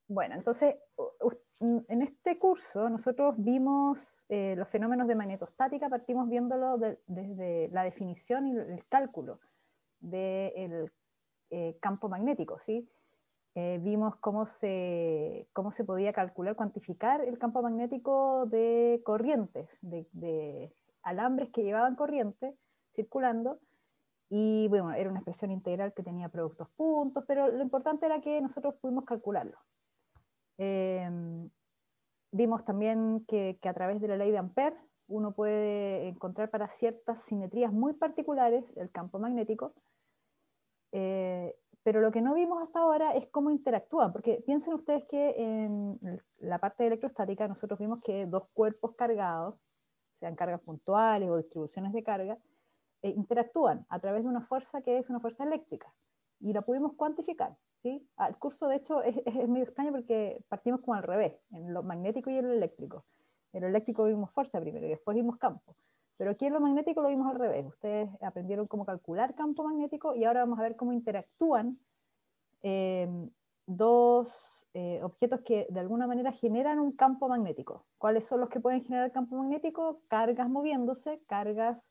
Bueno, entonces, en este curso nosotros vimos los fenómenos de magnetostática, partimos viéndolo desde la definición y el cálculo del campo magnético, ¿sí? Vimos cómo se podía calcular, cuantificar el campo magnético de corrientes, de alambres que llevaban corriente circulando, y bueno, era una expresión integral que tenía productos puntos, pero lo importante era que nosotros pudimos calcularlo. Eh, Vimos también que a través de la ley de Ampère uno puede encontrar para ciertas simetrías muy particulares el campo magnético, pero lo que no vimos hasta ahora es cómo interactúan, porque piensen ustedes que en la parte de electrostática nosotros vimos que dos cuerpos cargados, sean cargas puntuales o distribuciones de carga, interactúan a través de una fuerza que es una fuerza eléctrica, y la pudimos cuantificar. ¿Sí? El curso, de hecho, es medio extraño porque partimos como al revés, en lo magnético y en lo eléctrico. En lo eléctrico vimos fuerza primero y después vimos campo. Pero aquí en lo magnético lo vimos al revés. Ustedes aprendieron cómo calcular campo magnético y ahora vamos a ver cómo interactúan eh, dos objetos que de alguna manera generan un campo magnético. ¿Cuáles son los que pueden generar campo magnético? Cargas moviéndose, cargas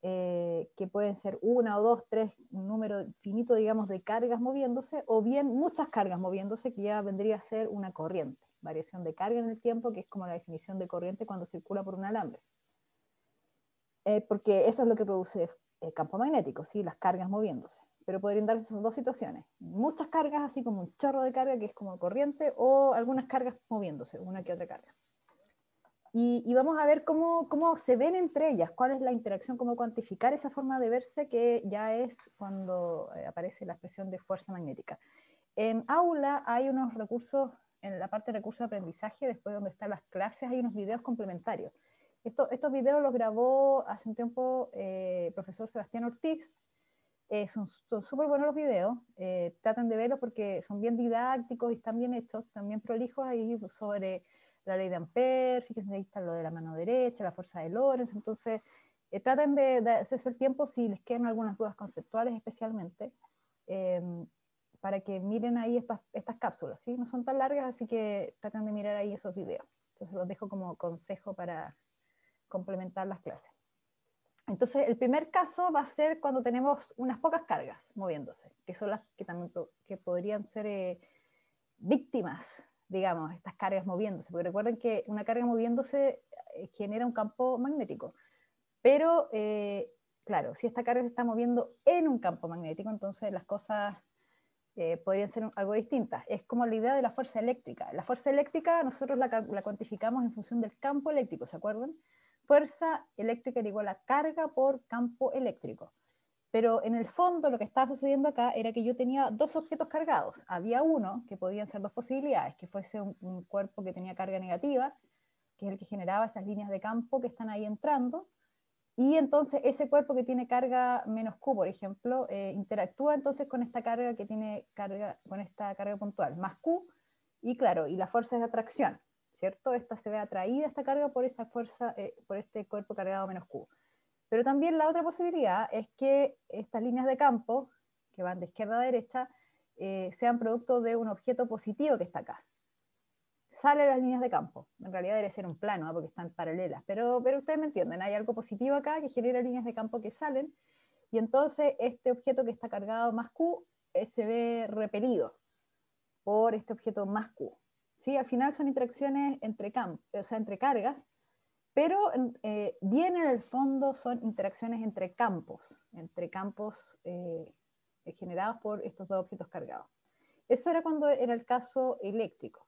que pueden ser una o dos, tres, un número finito, digamos, de cargas moviéndose, o bien muchas cargas moviéndose, que ya vendría a ser una corriente, variación de carga en el tiempo, que es como la definición de corriente cuando circula por un alambre. Porque eso es lo que produce el campo magnético, ¿sí? Las cargas moviéndose. Pero podrían darse esas dos situaciones. Muchas cargas, así como un chorro de carga, que es como corriente, o algunas cargas moviéndose, una que otra carga. Y vamos a ver cómo se ven entre ellas, cuál es la interacción, cómo cuantificar esa forma de verse, que ya es cuando aparece la expresión de fuerza magnética. En aula hay unos recursos, en la parte de recursos de aprendizaje, después donde están las clases, hay unos videos complementarios. Estos videos los grabó hace un tiempo el profesor Sebastián Ortiz. Son súper buenos los videos, traten de verlos porque son bien didácticos y están bien hechos, también prolijos ahí sobre la ley de Ampère, fíjense ahí está lo de la mano derecha, la fuerza de Lorentz, entonces traten de hacerse el tiempo si les quedan algunas dudas conceptuales especialmente, eh, para que miren ahí estas cápsulas, ¿sí? No son tan largas, así que traten de mirar ahí esos videos. Entonces los dejo como consejo para complementar las clases. Entonces, el primer caso va a ser cuando tenemos unas pocas cargas moviéndose, que son las que también que podrían ser víctimas, digamos, estas cargas moviéndose, porque recuerden que una carga moviéndose genera un campo magnético, pero claro, si esta carga se está moviendo en un campo magnético, entonces las cosas podrían ser algo distintas. Es como la idea de la fuerza eléctrica. La fuerza eléctrica nosotros la cuantificamos en función del campo eléctrico, ¿se acuerdan? Fuerza eléctrica era igual a carga por campo eléctrico. Pero en el fondo lo que estaba sucediendo acá era que yo tenía dos objetos cargados. Había uno, que podían ser dos posibilidades, que fuese un cuerpo que tenía carga negativa, que es el que generaba esas líneas de campo que están ahí entrando, y entonces ese cuerpo que tiene carga menos Q, por ejemplo, interactúa entonces con esta carga que tiene carga, con esta carga puntual, más Q, y claro, y la fuerza es de atracción, ¿cierto? Esta se ve atraída, esta carga, por esa fuerza, por este cuerpo cargado menos Q. Pero también la otra posibilidad es que estas líneas de campo, que van de izquierda a derecha, sean producto de un objeto positivo que está acá. Sale las líneas de campo. En realidad debe ser un plano, ¿no? Porque están paralelas. Pero ustedes me entienden, hay algo positivo acá que genera líneas de campo que salen, y entonces este objeto que está cargado más Q se ve repelido por este objeto más Q. ¿Sí? Al final son interacciones entre o sea, entre cargas, pero bien en el fondo son interacciones entre campos generados por estos dos objetos cargados. Eso era cuando era el caso eléctrico.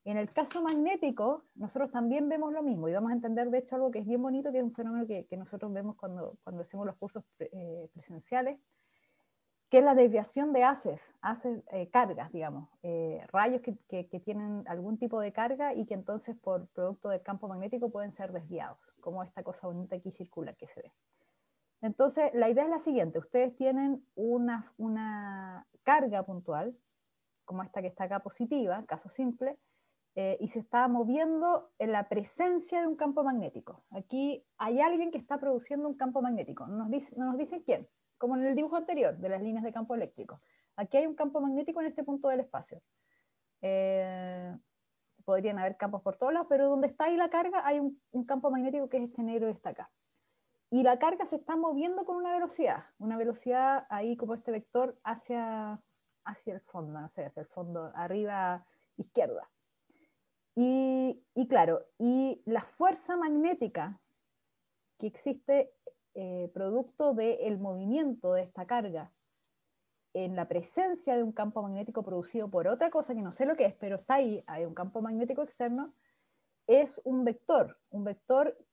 En el caso magnético, nosotros también vemos lo mismo, y vamos a entender, de hecho, algo que es bien bonito, que es un fenómeno que nosotros vemos cuando hacemos los cursos presenciales, que es la desviación de haces cargas, digamos, rayos que tienen algún tipo de carga y que entonces por producto del campo magnético pueden ser desviados, como esta cosa bonita aquí circular que se ve. Entonces, la idea es la siguiente: ustedes tienen una carga puntual, como esta que está acá positiva, caso simple, y se está moviendo en la presencia de un campo magnético. Aquí hay alguien que está produciendo un campo magnético, no nos dicen quién, como en el dibujo anterior de las líneas de campo eléctrico. Aquí hay un campo magnético en este punto del espacio. podrían haber campos por todos lados, pero donde está ahí la carga hay un campo magnético que es este negro que está acá. Y la carga se está moviendo con una velocidad ahí como este vector hacia el fondo, no sé, hacia el fondo, arriba, izquierda. Y claro, y la fuerza magnética que existe producto del movimiento de esta carga en la presencia de un campo magnético producido por otra cosa que no sé lo que es, pero está ahí, hay un campo magnético externo, es un vector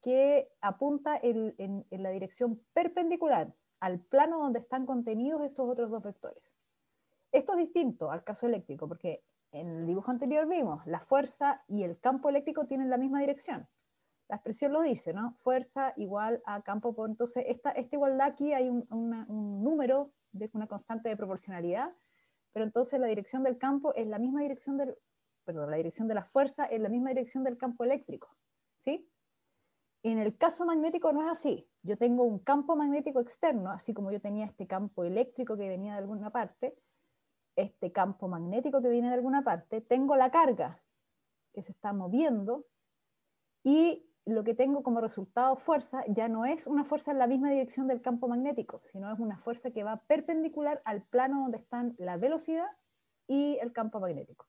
que apunta en la dirección perpendicular al plano donde están contenidos estos otros dos vectores. Esto es distinto al caso eléctrico, porque en el dibujo anterior vimos la fuerza y el campo eléctrico tienen la misma dirección. La expresión lo dice, ¿no? Fuerza igual a campo por... Entonces, esta igualdad aquí hay un número de una constante de proporcionalidad, pero entonces la dirección del campo es la misma dirección del... Perdón, la dirección de la fuerza es la misma dirección del campo eléctrico, ¿sí? En el caso magnético no es así. Yo tengo un campo magnético externo, así como yo tenía este campo eléctrico que venía de alguna parte, este campo magnético que viene de alguna parte, tengo la carga que se está moviendo y lo que tengo como resultado fuerza ya no es una fuerza en la misma dirección del campo magnético, sino es una fuerza que va perpendicular al plano donde están la velocidad y el campo magnético.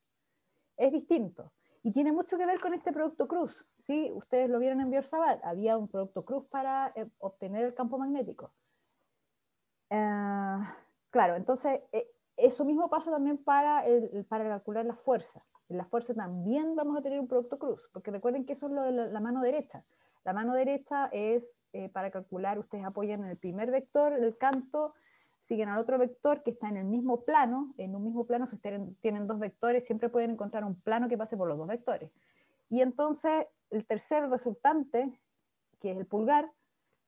Es distinto y tiene mucho que ver con este producto cruz. ¿Sí? Ustedes lo vieron en Biot-Savart, había un producto cruz para obtener el campo magnético. Claro, entonces eso mismo pasa también para calcular la fuerza. En la fuerza también vamos a tener un producto cruz, porque recuerden que eso es lo de la mano derecha. La mano derecha es para calcular, ustedes apoyan en el primer vector, el canto, siguen al otro vector que está en el mismo plano, en un mismo plano, si ustedes tienen dos vectores, siempre pueden encontrar un plano que pase por los dos vectores. Y entonces el tercer resultante, que es el pulgar,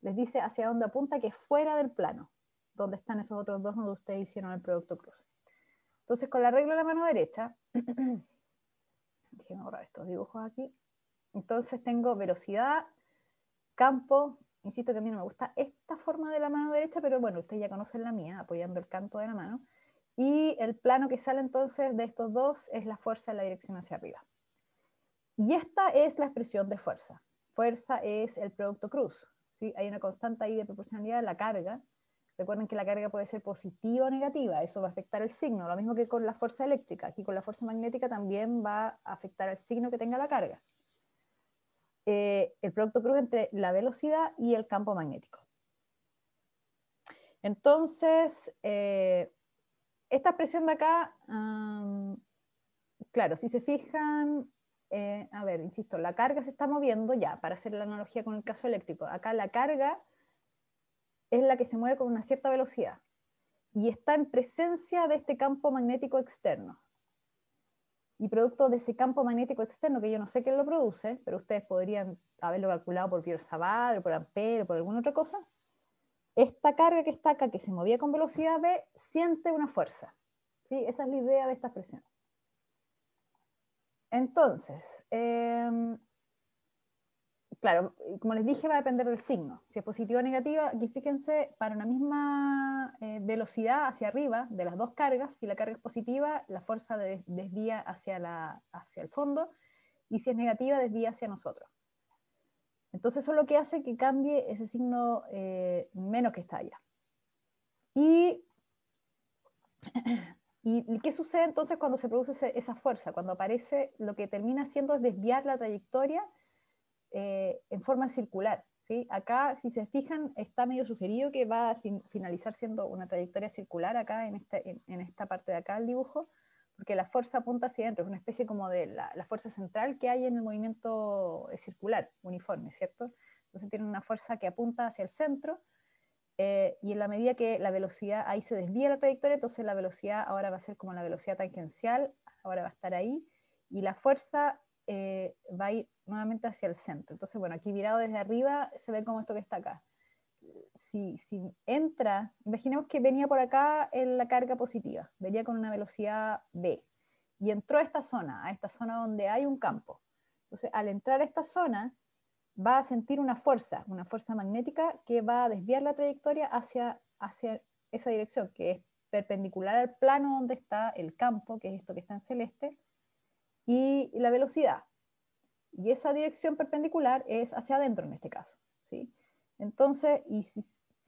les dice hacia dónde apunta, que es fuera del plano, donde están esos otros dos donde ustedes hicieron el producto cruz. Entonces, con la regla de la mano derecha, déjenme borrar estos dibujos aquí. Entonces tengo velocidad, campo, insisto que a mí no me gusta esta forma de la mano derecha, pero bueno, ustedes ya conocen la mía, apoyando el canto de la mano. Y el plano que sale entonces de estos dos es la fuerza en la dirección hacia arriba. Y esta es la expresión de fuerza. Fuerza es el producto cruz. ¿Sí? Hay una constante ahí de proporcionalidad de la carga. Recuerden que la carga puede ser positiva o negativa, eso va a afectar el signo, lo mismo que con la fuerza eléctrica. Aquí con la fuerza magnética también va a afectar el signo que tenga la carga. El producto cruz entre la velocidad y el campo magnético. Entonces, esta expresión de acá, claro, si se fijan, a ver, insisto, la carga se está moviendo ya, para hacer la analogía con el caso eléctrico. Acá la carga es la que se mueve con una cierta velocidad y está en presencia de este campo magnético externo. Y producto de ese campo magnético externo, que yo no sé quién lo produce, pero ustedes podrían haberlo calculado por Biot-Savart, o por Ampere, o por alguna otra cosa, esta carga que está acá, que se movía con velocidad v, siente una fuerza. ¿Sí? Esa es la idea de esta expresión. Entonces, claro, como les dije, va a depender del signo. Si es positiva o negativa, aquí fíjense, para una misma velocidad hacia arriba de las dos cargas, si la carga es positiva, la fuerza desvía hacia el fondo, y si es negativa, desvía hacia nosotros. Entonces eso es lo que hace que cambie ese signo menos que está allá. ¿Y qué sucede entonces cuando se produce esa fuerza? Cuando aparece, lo que termina haciendo es desviar la trayectoria en forma circular. ¿Sí? Acá, si se fijan, está medio sugerido que va a finalizar siendo una trayectoria circular acá en esta parte de acá del dibujo, porque la fuerza apunta hacia adentro, es una especie como de la fuerza central que hay en el movimiento circular, uniforme, ¿cierto? Entonces tiene una fuerza que apunta hacia el centro, y en la medida que la velocidad ahí se desvía la trayectoria, entonces la velocidad ahora va a ser como la velocidad tangencial, ahora va a estar ahí, y la fuerza va a ir nuevamente hacia el centro. Entonces, bueno, aquí mirado desde arriba se ve como esto que está acá. Si entra, imaginemos que venía por acá en la carga positiva, venía con una velocidad v, y entró a esta zona donde hay un campo. Entonces, al entrar a esta zona, va a sentir una fuerza magnética que va a desviar la trayectoria hacia esa dirección, que es perpendicular al plano donde está el campo, que es esto que está en celeste, y la velocidad. Y esa dirección perpendicular es hacia adentro en este caso, ¿sí? Entonces, y si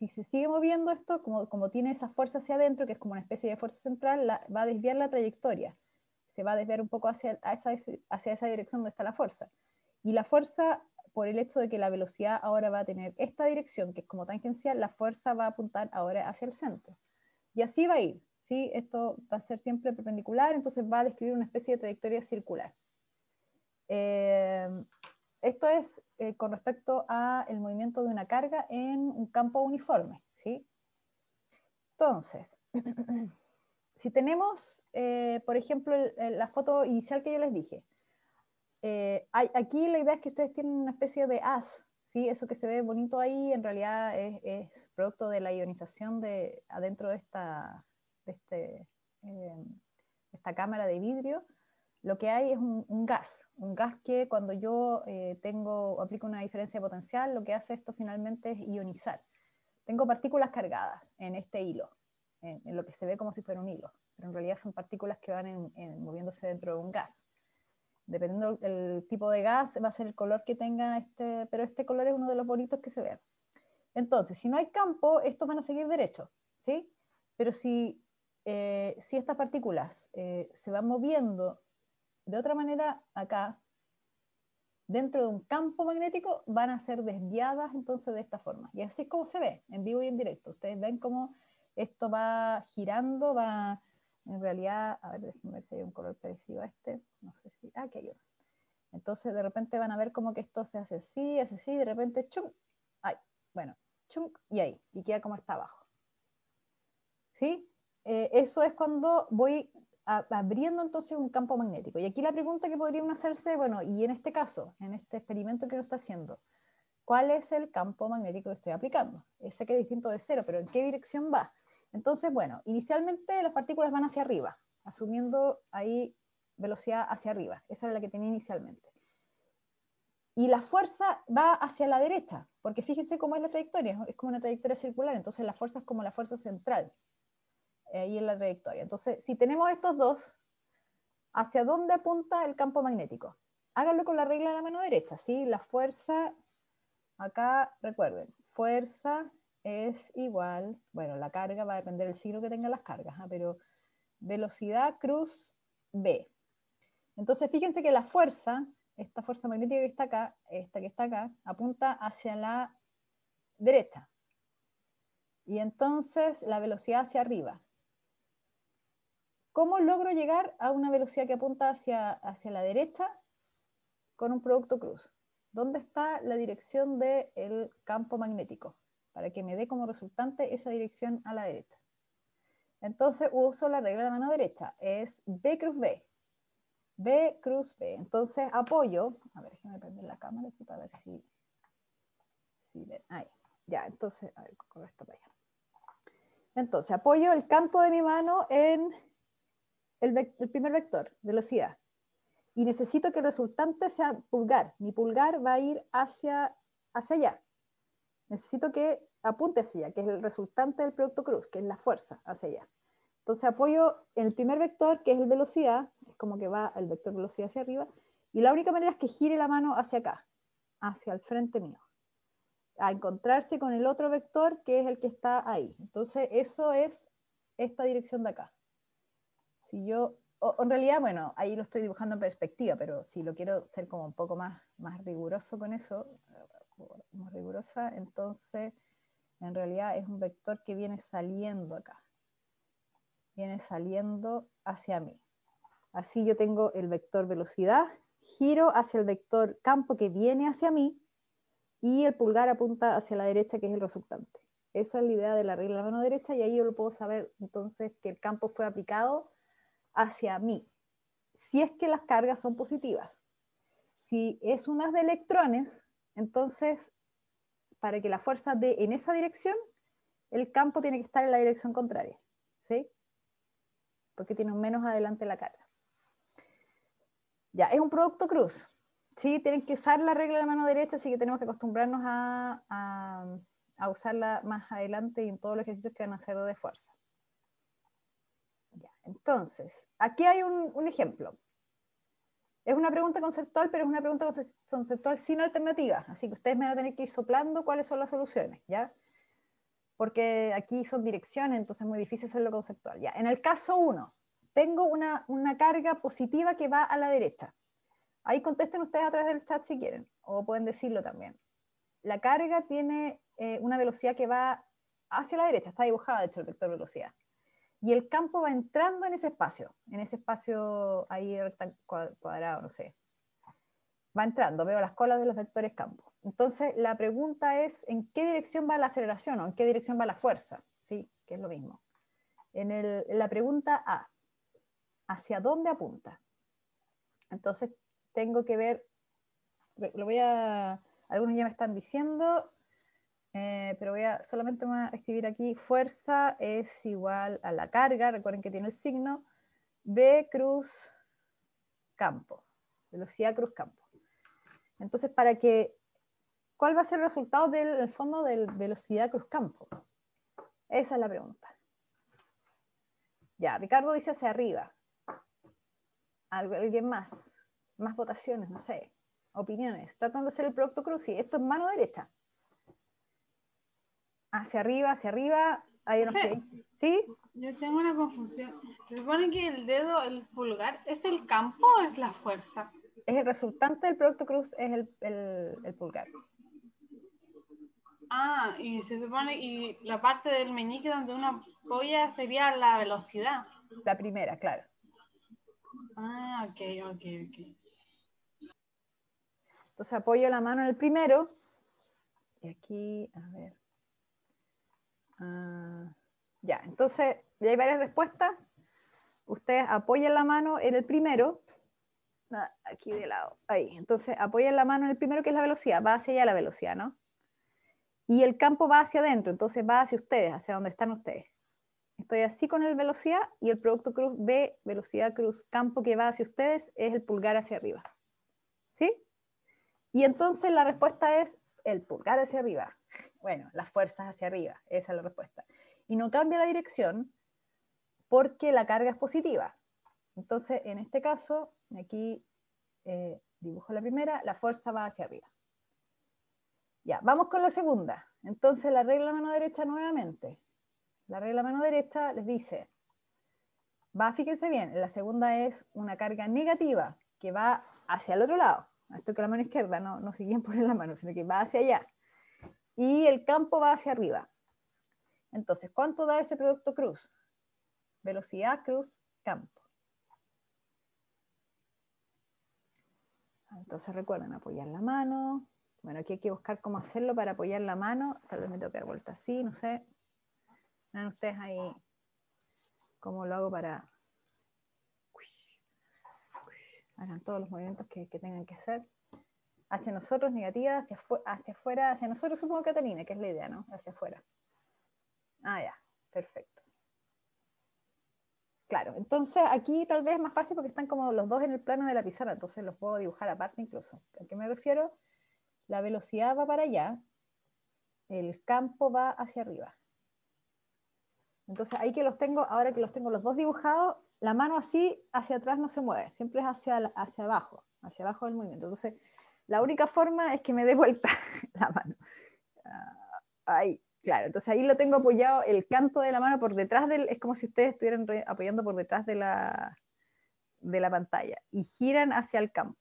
se sigue moviendo esto, como tiene esa fuerza hacia adentro, que es como una especie de fuerza central, va a desviar la trayectoria. Se va a desviar un poco hacia esa dirección donde está la fuerza. Y la fuerza, por el hecho de que la velocidad ahora va a tener esta dirección, que es como tangencial, la fuerza va a apuntar ahora hacia el centro. Y así va a ir, ¿sí? Esto va a ser siempre perpendicular, entonces va a describir una especie de trayectoria circular. Esto es con respecto al movimiento de una carga en un campo uniforme, ¿sí? Entonces, si tenemos, por ejemplo, la foto inicial que yo les dije, aquí la idea es que ustedes tienen una especie de haz, ¿sí? Eso que se ve bonito ahí en realidad es producto de la ionización adentro de esta cámara de vidrio. Lo que hay es un gas que cuando yo aplico una diferencia de potencial, lo que hace esto finalmente es ionizar. Tengo partículas cargadas en este hilo, en lo que se ve como si fuera un hilo, pero en realidad son partículas que van moviéndose dentro de un gas. Dependiendo del tipo de gas, va a ser el color que tenga pero este color es uno de los bonitos que se ven. Entonces, si no hay campo, estos van a seguir derechos, ¿sí? Pero si estas partículas se van moviendo de otra manera acá, dentro de un campo magnético, van a ser desviadas entonces de esta forma. Y así es como se ve, en vivo y en directo. Ustedes ven cómo esto va girando, en realidad, a ver, déjenme ver si hay un color parecido a este. No sé si, aquí hay otro. Entonces de repente van a ver como que esto se hace así, de repente, chum, ay, bueno, chum, y ahí, y queda como está abajo. ¿Sí? Eso es cuando voy abriendo entonces un campo magnético. Y aquí la pregunta que podrían hacerse, bueno, y en este caso, en este experimento que uno está haciendo, ¿cuál es el campo magnético que estoy aplicando? Sé que es distinto de cero, pero ¿en qué dirección va? Entonces, bueno, inicialmente las partículas van hacia arriba, asumiendo ahí velocidad hacia arriba. Esa era la que tenía inicialmente. Y la fuerza va hacia la derecha, porque fíjense cómo es la trayectoria, es como una trayectoria circular, entonces la fuerza es como la fuerza central ahí en la trayectoria. Entonces, si tenemos estos dos, ¿hacia dónde apunta el campo magnético? Háganlo con la regla de la mano derecha, ¿sí? La fuerza, acá recuerden, fuerza es igual, bueno, la carga va a depender del signo que tengan las cargas, pero velocidad cruz B. Entonces, fíjense que la fuerza, esta fuerza magnética que está acá, esta que está acá, apunta hacia la derecha. Y entonces la velocidad hacia arriba. ¿Cómo logro llegar a una velocidad que apunta hacia la derecha con un producto cruz? ¿Dónde está la dirección del campo magnético? Para que me dé como resultante esa dirección a la derecha. Entonces uso la regla de la mano derecha. Es B cruz B. B cruz B. Entonces apoyo. A ver, déjenme prender la cámara aquí para ver si ven. Ahí. Ya, entonces, a ver, con esto para allá. Entonces apoyo el canto de mi mano en el primer vector, velocidad. Y necesito que el resultante sea pulgar. Mi pulgar va a ir hacia allá. Necesito que apunte hacia allá, que es el resultante del producto cruz, que es la fuerza hacia allá. Entonces apoyo en el primer vector, que es el velocidad, es como que va el vector velocidad hacia arriba, y la única manera es que gire la mano hacia acá, hacia el frente mío, a encontrarse con el otro vector, que es el que está ahí. Entonces eso es esta dirección de acá. Si yo, en realidad, bueno, ahí lo estoy dibujando en perspectiva, pero si lo quiero ser como un poco más riguroso con eso, más rigurosa, entonces en realidad es un vector que viene saliendo acá. Viene saliendo hacia mí. Así yo tengo el vector velocidad, giro hacia el vector campo que viene hacia mí, y el pulgar apunta hacia la derecha, que es el resultante. Esa es la idea de la regla de la mano derecha, y ahí yo lo puedo saber entonces que el campo fue aplicado hacia mí, si es que las cargas son positivas. Si es un haz de electrones, entonces para que la fuerza dé en esa dirección, el campo tiene que estar en la dirección contraria, ¿sí? Porque tiene un menos adelante la carga. Ya, es un producto cruz, ¿sí? Tienen que usar la regla de la mano derecha, así que tenemos que acostumbrarnos a usarla más adelante y en todos los ejercicios que van a hacer de fuerza. Ya, entonces, aquí hay un ejemplo. Es una pregunta conceptual, pero es una pregunta conceptual sin alternativas, así que ustedes me van a tener que ir soplando cuáles son las soluciones, ¿ya? Porque aquí son direcciones, entonces es muy difícil hacerlo conceptual. Ya, en el caso 1, tengo una carga positiva que va a la derecha. Ahí contesten ustedes a través del chat si quieren, o pueden decirlo también. La carga tiene una velocidad que va hacia la derecha, está dibujada de hecho el vector velocidad. Y el campo va entrando en ese espacio ahí cuadrado, no sé. Va entrando, veo las colas de los vectores campo. Entonces, la pregunta es, ¿en qué dirección va la aceleración o en qué dirección va la fuerza? ¿Sí? Que es lo mismo. En la pregunta A, ¿hacia dónde apunta? Entonces, tengo que ver, algunos ya me están diciendo, pero solamente voy a escribir aquí, fuerza es igual a la carga, recuerden que tiene el signo, V cruz campo, velocidad cruz campo. Entonces, ¿cuál va a ser el resultado del fondo de velocidad cruz campo? Esa es la pregunta. Ya, Ricardo dice hacia arriba. ¿Alguien más? Más votaciones, no sé. Opiniones. Tratan de hacer el producto cruz. Sí, esto es mano derecha. Hacia arriba. Hay unos que dicen. ¿Sí? Yo tengo una confusión. Se supone que el dedo, el pulgar, ¿es el campo o es la fuerza? Es el resultante del producto cruz, es el pulgar. Ah, y se supone, y la parte del meñique donde uno apoya sería la velocidad. La primera, claro. Ah, ok. Entonces apoyo la mano en el primero. Y aquí, a ver. Ya, entonces, ya hay varias respuestas. Ustedes apoyan la mano en el primero. Aquí de lado, ahí. Entonces apoyan la mano en el primero, que es la velocidad. Va hacia allá la velocidad, ¿no? Y el campo va hacia adentro, entonces va hacia ustedes, hacia donde están ustedes. Estoy así con el velocidad y el producto cruz B, velocidad cruz campo que va hacia ustedes, es el pulgar hacia arriba. ¿Sí? Y entonces la respuesta es el pulgar hacia arriba. Bueno, las fuerzas hacia arriba, esa es la respuesta. Y no cambia la dirección porque la carga es positiva. Entonces, en este caso, aquí dibujo la primera, la fuerza va hacia arriba. Ya, vamos con la segunda. Entonces, la regla mano derecha nuevamente. La regla mano derecha les dice, fíjense bien, la segunda es una carga negativa que va hacia el otro lado. Esto que la mano izquierda, no siguen por la mano, sino que va hacia allá. Y el campo va hacia arriba. Entonces, ¿cuánto da ese producto cruz? Velocidad cruz campo. Entonces recuerden apoyar la mano. Bueno, aquí hay que buscar cómo hacerlo para apoyar la mano. Tal vez me tengo que dar vuelta así, no sé. Vean ustedes ahí cómo lo hago para... Hagan todos los movimientos que tengan que hacer. Hacia nosotros, negativa, hacia afuera, hacia nosotros supongo Catalina, que es la idea, ¿no? Hacia afuera. Ya, perfecto. Claro, entonces aquí tal vez es más fácil porque están como los dos en el plano de la pizarra, entonces los puedo dibujar aparte incluso. ¿A qué me refiero? La velocidad va para allá, el campo va hacia arriba. Entonces ahí que los tengo, ahora que los tengo los dos dibujados, la mano así hacia atrás no se mueve, siempre es hacia abajo del movimiento. Entonces la única forma es que me dé vuelta la mano. Ahí, claro, entonces ahí lo tengo apoyado, el canto de la mano por detrás es como si ustedes estuvieran apoyando por detrás de la pantalla y giran hacia el campo.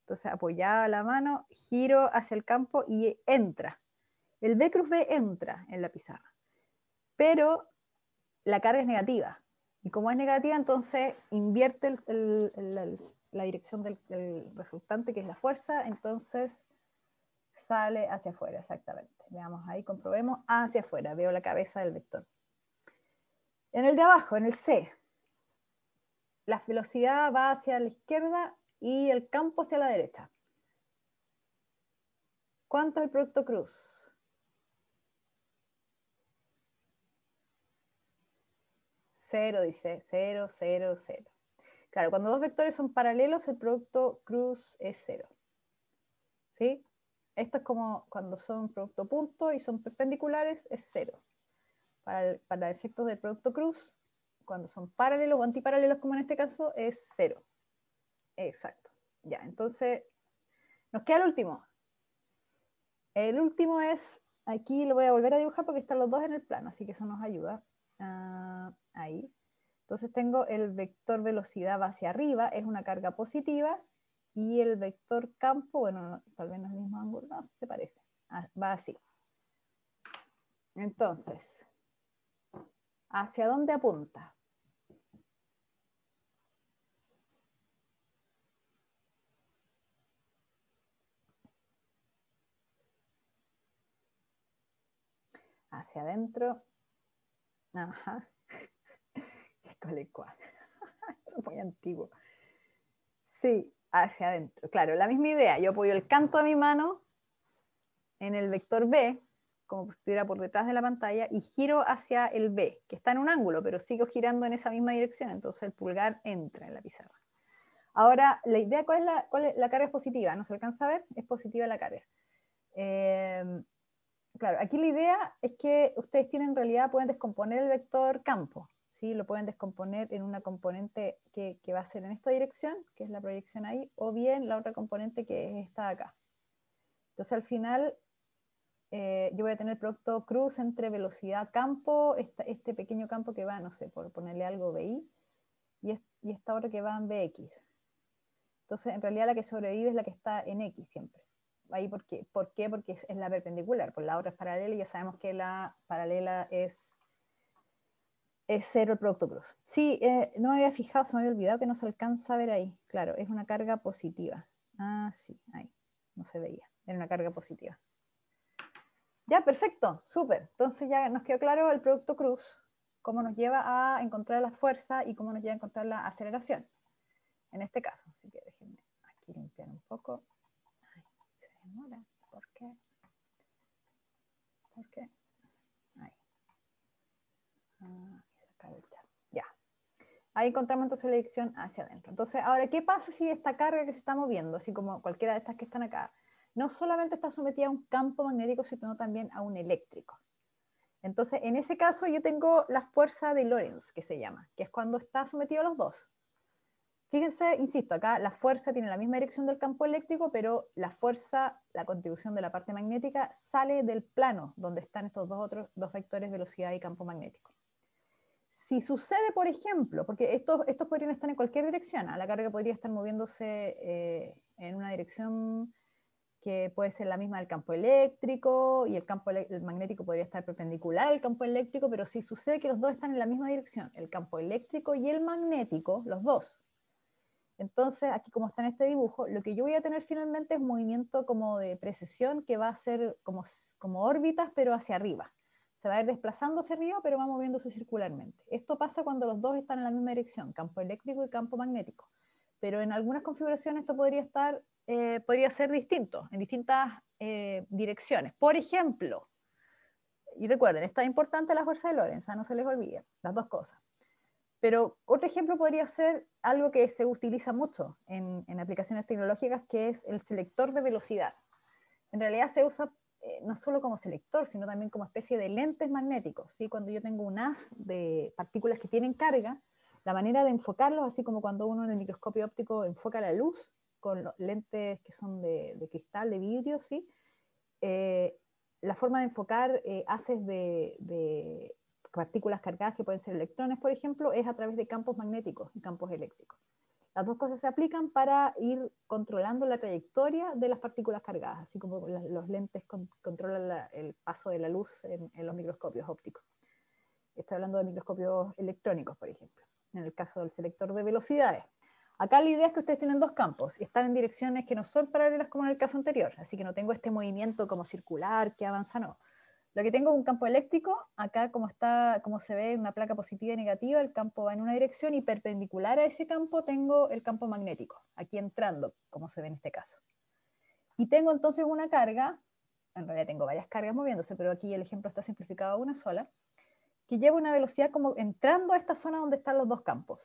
Entonces apoyada la mano, giro hacia el campo y entra. El B cruz B entra en la pizarra, pero la carga es negativa. Y como es negativa, entonces invierte la dirección del resultante, que es la fuerza, entonces sale hacia afuera, exactamente. Veamos ahí, comprobemos, hacia afuera, veo la cabeza del vector. En el de abajo, en el C, la velocidad va hacia la izquierda y el campo hacia la derecha. ¿Cuánto es el producto cruz? 0, dice, 0, 0, 0. Claro, cuando dos vectores son paralelos, el producto cruz es 0. ¿Sí? Esto es como cuando son producto punto y son perpendiculares, es 0. Para efectos del producto cruz, cuando son paralelos o antiparalelos, como en este caso, es 0. Exacto. Ya, entonces, nos queda el último. El último es, aquí lo voy a volver a dibujar porque están los dos en el plano, así que eso nos ayuda. Ahí. Entonces tengo el vector velocidad va hacia arriba, es una carga positiva, y el vector campo, bueno, no, tal vez no es el mismo ángulo, no, se parece. Va así. Entonces, ¿hacia dónde apunta? Hacia adentro. Ajá. Es muy antiguo. Sí, hacia adentro. Claro, la misma idea. Yo apoyo el canto de mi mano en el vector B, como si estuviera por detrás de la pantalla, y giro hacia el B, que está en un ángulo, pero sigo girando en esa misma dirección, entonces el pulgar entra en la pizarra. Ahora, la idea, ¿cuál es la carga? Es positiva, ¿no se alcanza a ver? Es positiva la carga. Claro, aquí la idea es que ustedes tienen, en realidad, pueden descomponer el vector campo, ¿sí? Lo pueden descomponer en una componente que va a ser en esta dirección, que es la proyección ahí, o bien la otra componente que es esta de acá. Entonces, al final, yo voy a tener el producto cruz entre velocidad-campo, este pequeño campo que va, no sé, por ponerle algo BI, y esta otra que va en BX. Entonces, en realidad la que sobrevive es la que está en X siempre. Ahí, ¿por qué? Porque es la perpendicular, por la otra es paralela, y ya sabemos que la paralela es cero el producto cruz. Sí, no me había fijado, se me había olvidado que no se alcanza a ver ahí. Claro, es una carga positiva. Ah, sí, ahí, no se veía, era una carga positiva. Ya, perfecto, súper. Entonces ya nos quedó claro el producto cruz, cómo nos lleva a encontrar la fuerza y cómo nos lleva a encontrar la aceleración, en este caso. Así que déjenme aquí limpiar un poco. Ay, se demora. ¿Por qué? ¿Por qué? Ahí. Sacar el chat. Ya. Ahí encontramos entonces la dirección hacia adentro. Entonces, ahora, ¿qué pasa si esta carga que se está moviendo, así como cualquiera de estas que están acá, no solamente está sometida a un campo magnético, sino también a un eléctrico? Entonces, en ese caso, yo tengo la fuerza de Lorentz, que se llama, que es cuando está sometido a los dos. Fíjense, insisto, acá la fuerza tiene la misma dirección del campo eléctrico, pero la fuerza, la contribución de la parte magnética, sale del plano donde están estos dos vectores, velocidad y campo magnético. Si sucede, por ejemplo, porque estos podrían estar en cualquier dirección, la carga podría estar moviéndose en una dirección que puede ser la misma del campo eléctrico, y el magnético podría estar perpendicular al campo eléctrico, pero si sucede que los dos están en la misma dirección, el campo eléctrico y el magnético, los dos. Entonces, aquí como está en este dibujo, lo que yo voy a tener finalmente es movimiento como de precesión, que va a ser como órbitas, pero hacia arriba. Se va a ir desplazando hacia arriba, pero va moviéndose circularmente. Esto pasa cuando los dos están en la misma dirección, campo eléctrico y campo magnético. Pero en algunas configuraciones esto podría ser distinto, en distintas direcciones. Por ejemplo, y recuerden, está importante la fuerza de Lorentz, no se les olvide, las dos cosas. Pero otro ejemplo podría ser algo que se utiliza mucho en aplicaciones tecnológicas, que es el selector de velocidad. En realidad se usa no solo como selector, sino también como especie de lentes magnéticos, ¿sí? Cuando yo tengo un haz de partículas que tienen carga, la manera de enfocarlos, así como cuando uno en el microscopio óptico enfoca la luz con los lentes que son de cristal, de vidrio, ¿sí? La forma de enfocar haces de partículas cargadas, que pueden ser electrones, por ejemplo, es a través de campos magnéticos y campos eléctricos. Las dos cosas se aplican para ir controlando la trayectoria de las partículas cargadas, así como los lentes controlan el paso de la luz en los microscopios ópticos. Estoy hablando de microscopios electrónicos, por ejemplo, en el caso del selector de velocidades. Acá la idea es que ustedes tienen dos campos y están en direcciones que no son paralelas como en el caso anterior, así que no tengo este movimiento como circular que avanza, no. Lo que tengo es un campo eléctrico, acá como se ve, una placa positiva y negativa, el campo va en una dirección, y perpendicular a ese campo tengo el campo magnético, aquí entrando, como se ve en este caso. Y tengo entonces una carga, en realidad tengo varias cargas moviéndose, pero aquí el ejemplo está simplificado a una sola, que lleva una velocidad como entrando a esta zona donde están los dos campos.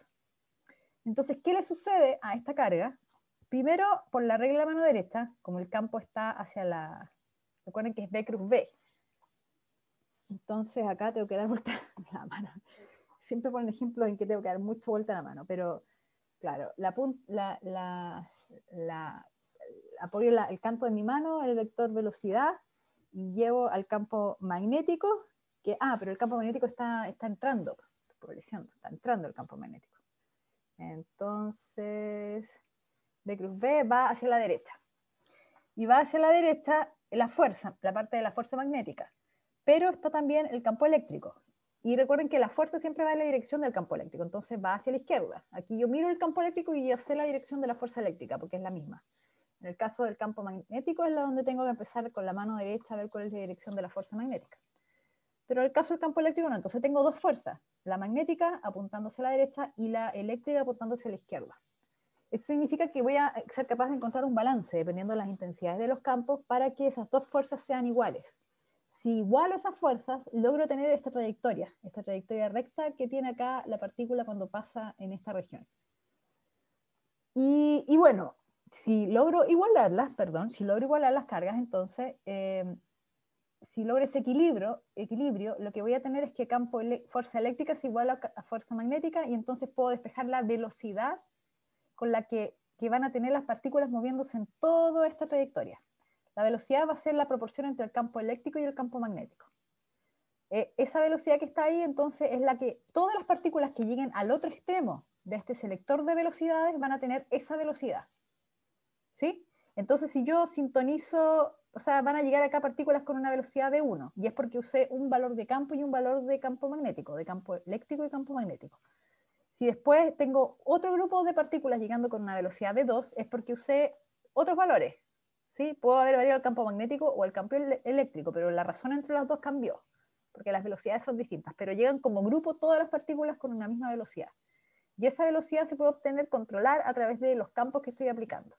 Entonces, ¿qué le sucede a esta carga? Primero, por la regla de la mano derecha, como el campo está hacia la... Recuerden que es B cruz B. Entonces acá tengo que dar vuelta la mano. Siempre ponen ejemplos en que tengo que dar mucho vuelta a la mano, pero claro, apoyo el canto de mi mano, el vector velocidad, y llevo al campo magnético, pero el campo magnético está entrando, está entrando el campo magnético. Entonces, B cruz B va hacia la derecha. Y va hacia la derecha la fuerza, la parte de la fuerza magnética. Pero está también el campo eléctrico. Y recuerden que la fuerza siempre va en la dirección del campo eléctrico, entonces va hacia la izquierda. Aquí yo miro el campo eléctrico y yo sé la dirección de la fuerza eléctrica, porque es la misma. En el caso del campo magnético es la donde tengo que empezar con la mano derecha a ver cuál es la dirección de la fuerza magnética. Pero en el caso del campo eléctrico no, entonces tengo dos fuerzas, la magnética apuntándose a la derecha y la eléctrica apuntándose a la izquierda. Eso significa que voy a ser capaz de encontrar un balance dependiendo de las intensidades de los campos para que esas dos fuerzas sean iguales. Si igualo esas fuerzas, logro tener esta trayectoria recta que tiene acá la partícula cuando pasa en esta región. Y bueno, si logro igualar las cargas, entonces, si logro ese equilibrio, lo que voy a tener es que fuerza eléctrica es igual a fuerza magnética, y entonces puedo despejar la velocidad con la que van a tener las partículas moviéndose en toda esta trayectoria. La velocidad va a ser la proporción entre el campo eléctrico y el campo magnético. Esa velocidad que está ahí, entonces, es la que todas las partículas que lleguen al otro extremo de este selector de velocidades van a tener esa velocidad. ¿Sí? Entonces, si yo sintonizo, o sea, van a llegar acá partículas con una velocidad de 1, y es porque usé un valor de campo y un valor de campo magnético, de campo eléctrico y campo magnético. Si después tengo otro grupo de partículas llegando con una velocidad de 2, es porque usé otros valores. ¿Sí? Puedo haber variado el campo magnético o el campo eléctrico, pero la razón entre los dos cambió, porque las velocidades son distintas, pero llegan como grupo todas las partículas con una misma velocidad. Y esa velocidad se puede obtener, controlar a través de los campos que estoy aplicando.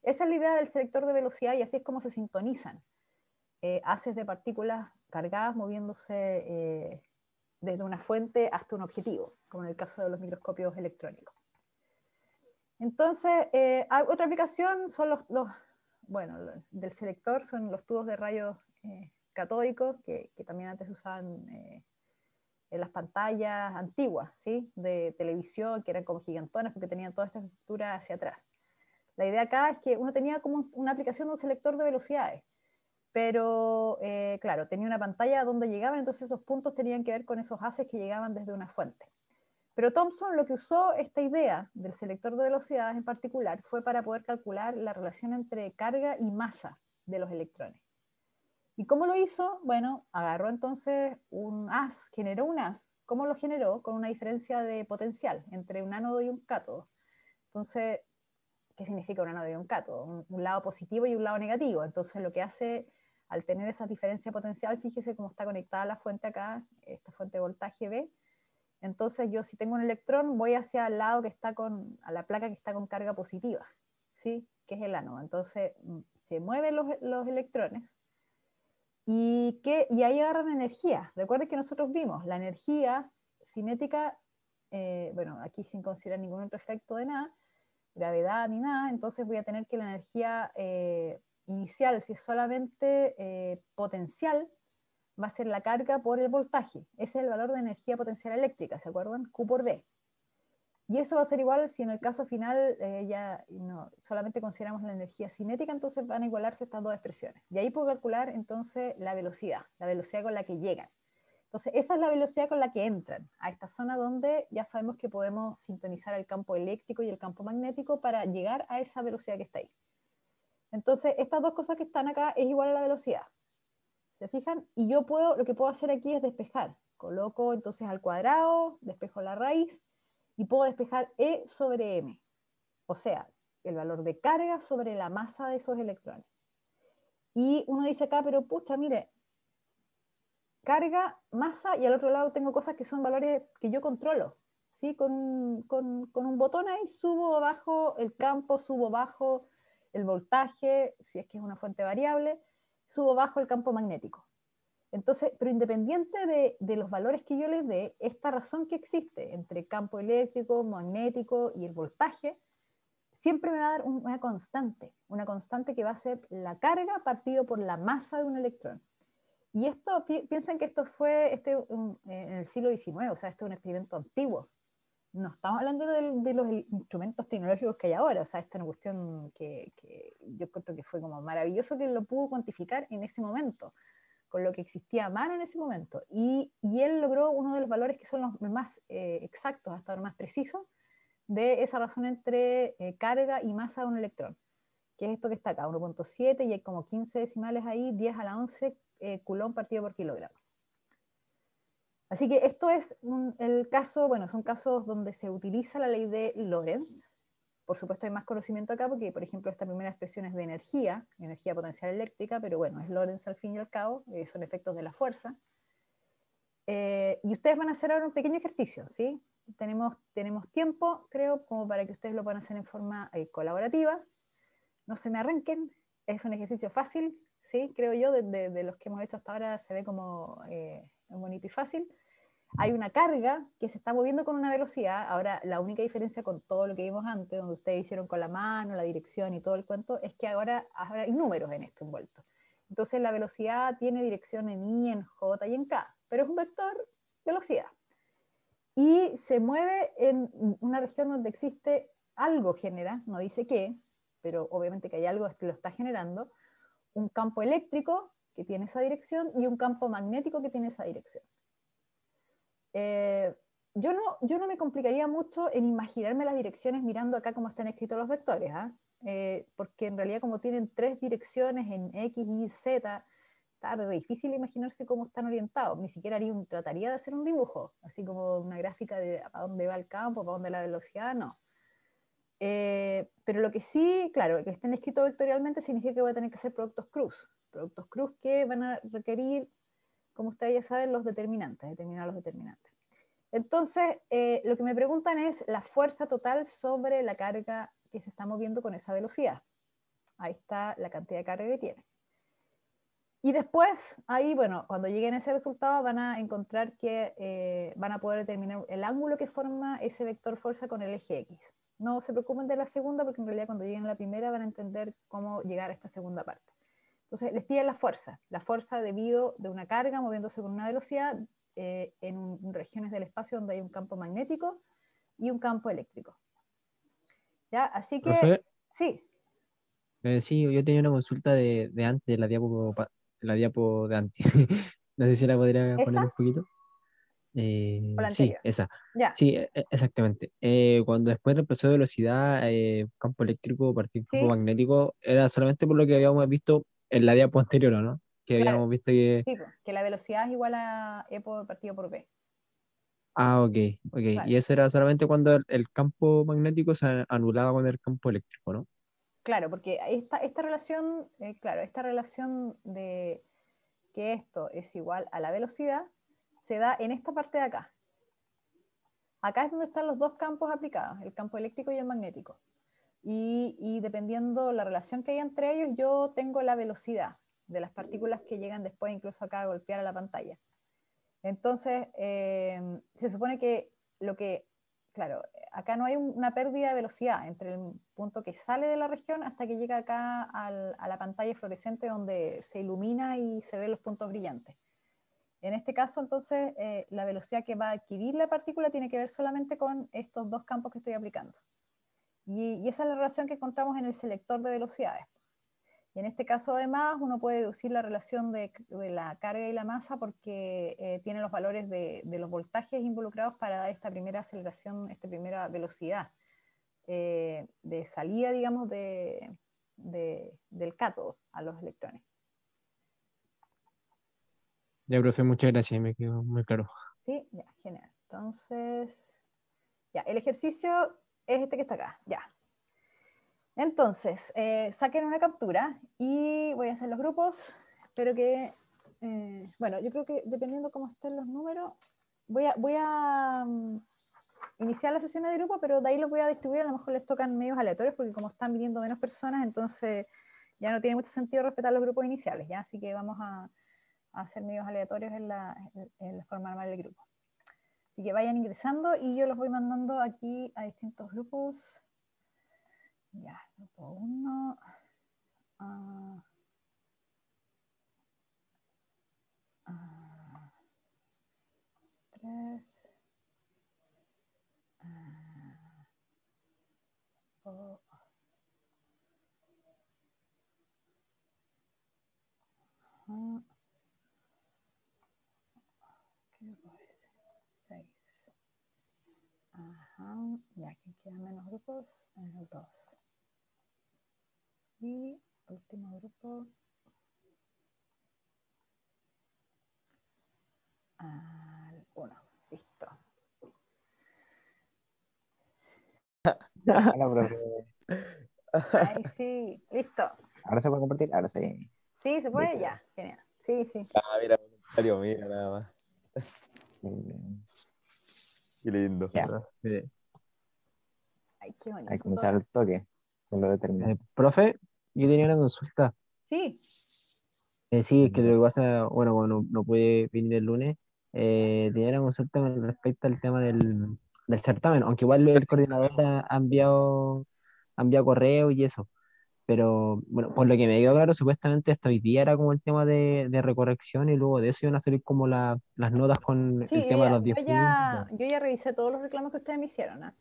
Esa es la idea del selector de velocidad, y así es como se sintonizan haces de partículas cargadas moviéndose desde una fuente hasta un objetivo, como en el caso de los microscopios electrónicos. Entonces, otra aplicación son del selector son los tubos de rayos catódicos, que también antes se usaban en las pantallas antiguas, ¿sí? De televisión, que eran como gigantonas porque tenían toda esta estructura hacia atrás. La idea acá es que uno tenía como una aplicación de un selector de velocidades, pero claro, tenía una pantalla donde llegaban, entonces esos puntos tenían que ver con esos haces que llegaban desde una fuente. Pero Thomson lo que usó esta idea del selector de velocidades en particular fue para poder calcular la relación entre carga y masa de los electrones. ¿Y cómo lo hizo? Bueno, agarró entonces un haz, generó un haz. ¿Cómo lo generó? Con una diferencia de potencial entre un ánodo y un cátodo. Entonces, ¿qué significa un ánodo y un cátodo? Un lado positivo y un lado negativo. Entonces, lo que hace al tener esa diferencia potencial, fíjese cómo está conectada la fuente acá, esta fuente de voltaje B. Entonces, yo si tengo un electrón, voy hacia el lado que está a la placa que está con carga positiva, ¿sí? Que es el ánodo. Entonces, se mueven los electrones y ahí agarran energía. Recuerden que nosotros vimos la energía cinética, bueno, aquí sin considerar ningún otro efecto de nada, gravedad ni nada, entonces voy a tener que la energía inicial, si es solamente potencial, va a ser la carga por el voltaje. Ese es el valor de energía potencial eléctrica, ¿se acuerdan? Q por V. Y eso va a ser igual si en el caso final ya no, solamente consideramos la energía cinética, entonces van a igualarse estas dos expresiones. Y ahí puedo calcular entonces la velocidad con la que llegan. Entonces esa es la velocidad con la que entran a esta zona donde ya sabemos que podemos sintonizar el campo eléctrico y el campo magnético para llegar a esa velocidad que está ahí. Entonces estas dos cosas que están acá es igual a la velocidad. ¿Se fijan? Y yo lo que puedo hacer aquí es despejar. Coloco entonces al cuadrado, despejo la raíz, y puedo despejar E sobre M. O sea, el valor de carga sobre la masa de esos electrones. Y uno dice acá, pero pucha, mire, carga, masa, y al otro lado tengo cosas que son valores que yo controlo. ¿Sí? Con un botón ahí subo o bajo el campo, subo o bajo el voltaje, si es que es una fuente variable, subo o bajo el campo magnético. Entonces, pero independiente de los valores que yo les dé, esta razón que existe entre campo eléctrico, magnético y el voltaje, siempre me va a dar una constante que va a ser la carga partido por la masa de un electrón. Y esto, piensen que esto fue en el siglo XIX, o sea, esto es un experimento antiguo. no estamos hablando de los instrumentos tecnológicos que hay ahora, o sea, esta es una cuestión que yo creo que fue como maravilloso que lo pudo cuantificar en ese momento, con lo que existía a mano en ese momento. Y él logró uno de los valores que son los más exactos, hasta ahora más precisos, de esa razón entre carga y masa de un electrón, que es esto que está acá, 1.7, y hay como 15 decimales ahí, 10 a la 11 coulomb partido por kilogramo. Así que esto es el caso, bueno, son casos donde se utiliza la ley de Lorentz. Por supuesto hay más conocimiento acá porque, por ejemplo, esta primera expresión es de energía, energía potencial eléctrica, pero bueno, es Lorentz al fin y al cabo, son efectos de la fuerza. Y ustedes van a hacer ahora un pequeño ejercicio, ¿sí? Tenemos tiempo, creo, como para que ustedes lo puedan hacer en forma colaborativa. No se me arranquen, es un ejercicio fácil, ¿sí? Creo yo, de los que hemos hecho hasta ahora se ve como bonito y fácil. Hay una carga que se está moviendo con una velocidad. Ahora, la única diferencia con todo lo que vimos antes, donde ustedes hicieron con la mano, la dirección y todo el cuento, es que ahora hay números en esto envueltos. Entonces, la velocidad tiene dirección en I, en J y en K, pero es un vector velocidad. Y se mueve en una región donde existe algo genera, no dice qué, pero obviamente que hay algo que lo está generando, un campo eléctrico que tiene esa dirección y un campo magnético que tiene esa dirección. Yo no me complicaría mucho en imaginarme las direcciones mirando acá cómo están escritos los vectores, porque en realidad como tienen tres direcciones en X, Y, Z, está difícil imaginarse cómo están orientados. Ni siquiera trataría de hacer un dibujo, así como una gráfica de a dónde va el campo, para dónde la velocidad, no. Pero lo que sí, claro, que estén escritos vectorialmente significa que voy a tener que hacer productos cruz que van a requerir, como ustedes ya saben, determinar los determinantes. Entonces, lo que me preguntan es la fuerza total sobre la carga que se está moviendo con esa velocidad. Ahí está la cantidad de carga que tiene. Y después, ahí, bueno, cuando lleguen a ese resultado van a encontrar que van a poder determinar el ángulo que forma ese vector fuerza con el eje X. No se preocupen de la segunda, porque en realidad cuando lleguen a la primera van a entender cómo llegar a esta segunda parte. Entonces, les piden la fuerza debido de una carga moviéndose con una velocidad en regiones del espacio donde hay un campo magnético y un campo eléctrico. ¿Ya? Así que, Profe, sí. sí, yo tenía una consulta de antes, la diapo de antes. No sé si la podría ¿Esa poner un poquito. o la Sí, anterior? esa. Ya, Sí, exactamente. Cuando después reemplazó de velocidad, campo eléctrico, partido campo sí, magnético, era solamente por lo que habíamos visto en la diapo anterior, ¿o ¿no? Que claro. habíamos visto que... Sí, pues, que la velocidad es igual a E partido por B. Ah, ok, ok. Claro, Y eso era solamente cuando el campo magnético se anulaba con el campo eléctrico, ¿no? claro, porque esta relación, claro, esta relación de que esto es igual a la velocidad se da en esta parte de acá. Acá es donde están los dos campos aplicados, el campo eléctrico y el magnético. Y dependiendo la relación que hay entre ellos, yo tengo la velocidad de las partículas que llegan después incluso acá a golpear a la pantalla. Entonces, se supone que claro, acá no hay una pérdida de velocidad entre el punto que sale de la región hasta que llega acá a la pantalla fluorescente donde se ilumina y se ven los puntos brillantes. En este caso, entonces, la velocidad que va a adquirir la partícula tiene que ver solamente con estos dos campos que estoy aplicando. Y esa es la relación que encontramos en el selector de velocidades. Y en este caso, además, uno puede deducir la relación de la carga y la masa porque tiene los valores de los voltajes involucrados para dar esta primera aceleración, esta primera velocidad de salida, digamos, del cátodo a los electrones. Ya, profe, muchas gracias, me quedó muy claro. ¿Sí? Ya, genial. Entonces, ya, el ejercicio es este que está acá, ya. Entonces, saquen una captura y voy a hacer los grupos. Espero que, bueno, yo creo que dependiendo cómo estén los números, voy a iniciar las sesiones de grupo, pero de ahí los voy a distribuir, a lo mejor les tocan medios aleatorios, porque como están viniendo menos personas, entonces ya no tiene mucho sentido respetar los grupos iniciales, ¿ya? Así que vamos a hacer medios aleatorios en la forma normal del grupo. Así que vayan ingresando y yo los voy mandando aquí a distintos grupos. Ya, grupo 1. Uh, 3. Oh, ah, ¿qué grupo es ese? 6. Ajá, ya aquí quedan menos grupos en los 2. Y último grupo. Al 1. Listo. Hola, profe. Ahí sí, listo. ¿Ahora se puede compartir? Ahora sí. Sí, se puede, ya. Genial. Sí, sí. Ah, mira, voluntario, mira, nada más. Bien. Qué lindo. Ya, Sí. Ay, qué hay que bonito. comenzar el toque con lo determinante. Profe, yo tenía una consulta. Sí, Sí, es que lo que pasa, bueno, como no pude venir el lunes, tenía una consulta con respecto al tema del certamen, aunque igual el coordinador ha enviado correo y eso. Pero bueno, por lo que me quedó claro, supuestamente hasta hoy día era como el tema de recorrección y luego de eso iban a salir como las notas con sí, el tema de los 10 yo puntos. ya, yo ya revisé todos los reclamos que ustedes me hicieron. ¿Ah?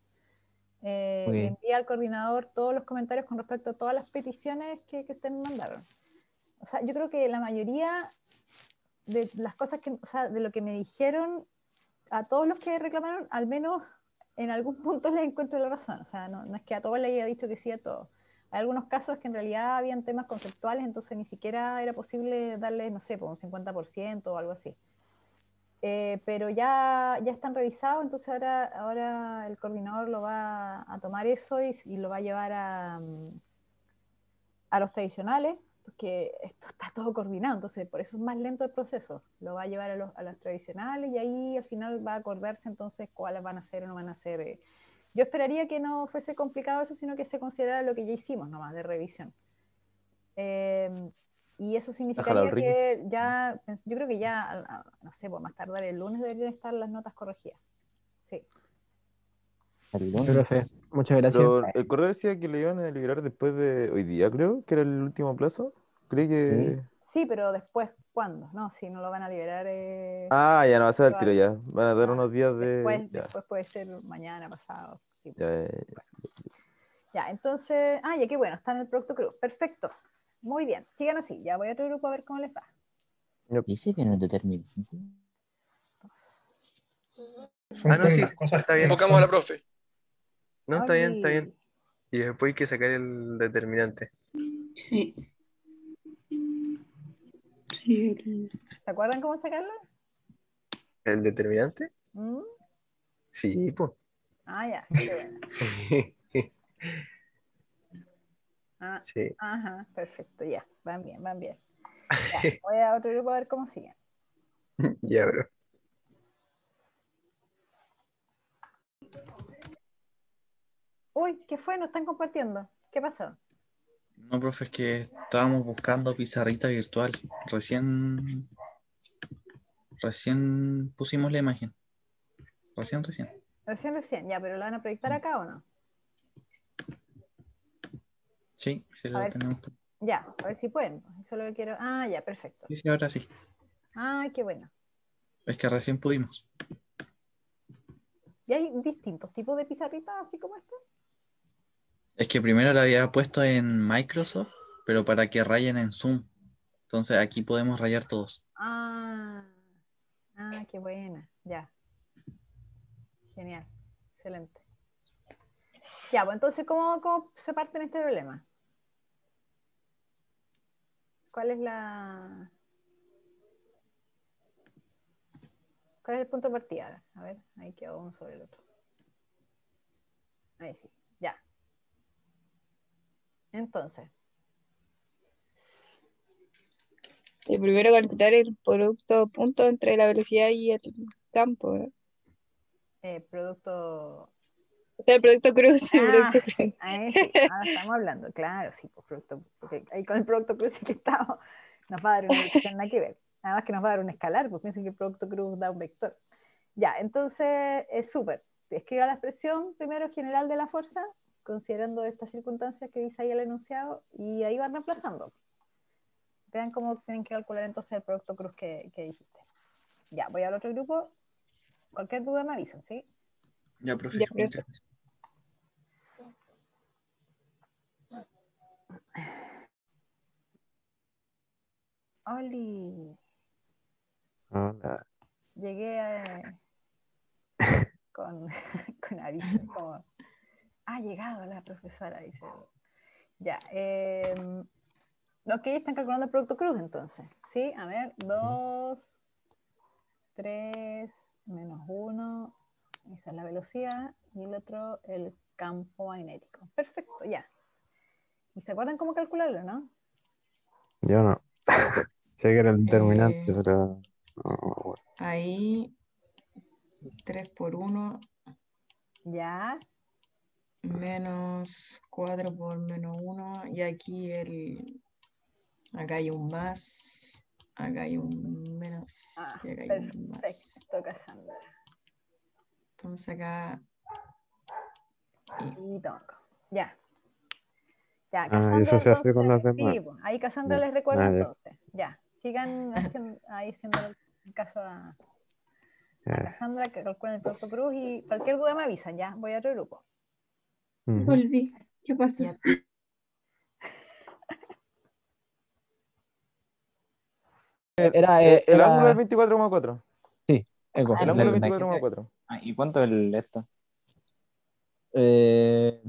Le Ok. envié al coordinador todos los comentarios con respecto a todas las peticiones que ustedes me mandaron. O sea, yo creo que la mayoría de las cosas que, o sea, de lo que me dijeron a todos los que reclamaron, al menos en algún punto les encuentro la razón. O sea, no es que a todos les haya dicho que sí a todos. Hay algunos casos que en realidad habían temas conceptuales, entonces ni siquiera era posible darles, no sé, por un 50% o algo así. Pero ya están revisados, entonces ahora el coordinador lo va a tomar eso y lo va a llevar a los tradicionales, porque esto está todo coordinado, entonces por eso es más lento el proceso. Lo va a llevar a los tradicionales y ahí al final va a acordarse entonces cuáles van a ser o no van a ser. Yo esperaría que no fuese complicado eso, sino que se considerara lo que ya hicimos nomás de revisión. Y eso Déjala al significaría Ricky. que ya, yo creo que ya, no sé, pues más tardar el lunes deberían estar las notas corregidas. Sí. El Sí, profe, lunes. muchas gracias. Pero el correo decía que le iban a liberar después de hoy día, creo, que era el último plazo. Creí Sí. que... Sí, pero después, ¿cuándo? No, si no lo van a liberar. Ah, ya no va a ser al tiro Probable. ya. Van a dar Ah, unos días de... Ya, después puede ser mañana, pasado. Tipo. ya, ya. Ya, entonces, ya qué bueno, está en el Producto Cruz. Perfecto. Muy bien, sigan así. Ya voy a otro grupo a ver cómo les va. Dice que no es determinante. Ah, no, sí, está bien. Invocamos a la profe. No, está bien, está bien. Oli, Y después hay que sacar el determinante. Sí. Sí. ¿se acuerdan cómo sacarlo? ¿El determinante? ¿Mm? Sí, pues. Ya, qué bueno. Ah, Sí. ajá, perfecto, ya. Van bien, van bien. Ya, voy a otro grupo a ver cómo siguen. Ya, bro. Uy, ¿qué fue? ¿No están compartiendo? ¿Qué pasó? No, profe, es que estábamos buscando pizarrita virtual. Recién pusimos la imagen. Recién. Recién, ya, pero ¿lo van a proyectar acá o no? Sí, sí A lo ver, tenemos. ya, a ver si pueden. Eso es lo que quiero. Ya, perfecto. Sí, sí, ahora sí. Qué bueno. Es que recién pudimos. ¿Y hay distintos tipos de pizarritas así como esta? Es que primero la había puesto en Microsoft, pero para que rayen en Zoom. Entonces aquí podemos rayar todos. Ah, qué buena. Ya, genial. Excelente. Ya, pues entonces, ¿cómo se parte en este problema? ¿Cuál es cuál es el punto de partida? A ver, ahí quedó uno sobre el otro. Ahí sí, ya. Entonces, Primero calcular el producto punto entre la velocidad y el campo, ¿no? producto. O sea, el producto cruz, el producto cruz. Ahí sí, ahora estamos hablando, claro, sí, pues producto, porque ahí con el producto cruz sí que estamos, nos va a dar una dirección nada que ver. Además que nos va a dar un escalar, pues piensen que el producto cruz da un vector. Ya, entonces es súper. Escriba la expresión primero general de la fuerza, considerando estas circunstancias que dice ahí el enunciado, y ahí van reemplazando. Vean cómo tienen que calcular entonces el producto cruz que dijiste. Ya, voy al otro grupo. Cualquier duda me avisan, ¿sí? Ya, profe, Ya, muchas profe. gracias. Oli, Hola. llegué con, con aviso, como, ha llegado la profesora, dice. Ya, ok, están calculando el producto cruz entonces, ¿sí? A ver, 2, 3, menos 1, esa es la velocidad, y el otro, el campo magnético. Perfecto, ya. ¿Y se acuerdan cómo calcularlo, no? Yo no. Sé que era el determinante, Eh, pero. No, bueno. Ahí 3 por 1 Ya, menos 4 por menos 1 y aquí acá hay un más, acá hay un menos ah, y acá hay un más. perfecto, Cassandra. Entonces acá Y toco. Ya. Ya, Ah, y Cassandra eso se hace con las entonces, demás. sí, pues, ahí Cassandra Ya. les recuerda Ah, ya. entonces. Ya, sigan haciendo, ahí haciendo el caso a Ya. Cassandra que calcula el producto cruz y cualquier duda me avisan, ya, voy a otro grupo. Ujú. Volví. ¿Qué pasó? ya. Era, El ángulo es era, 24,4. sí, eco, Ah, El el ángulo es exacto. tangente. 24,4. Ah, ¿y cuánto es esto? ¿Es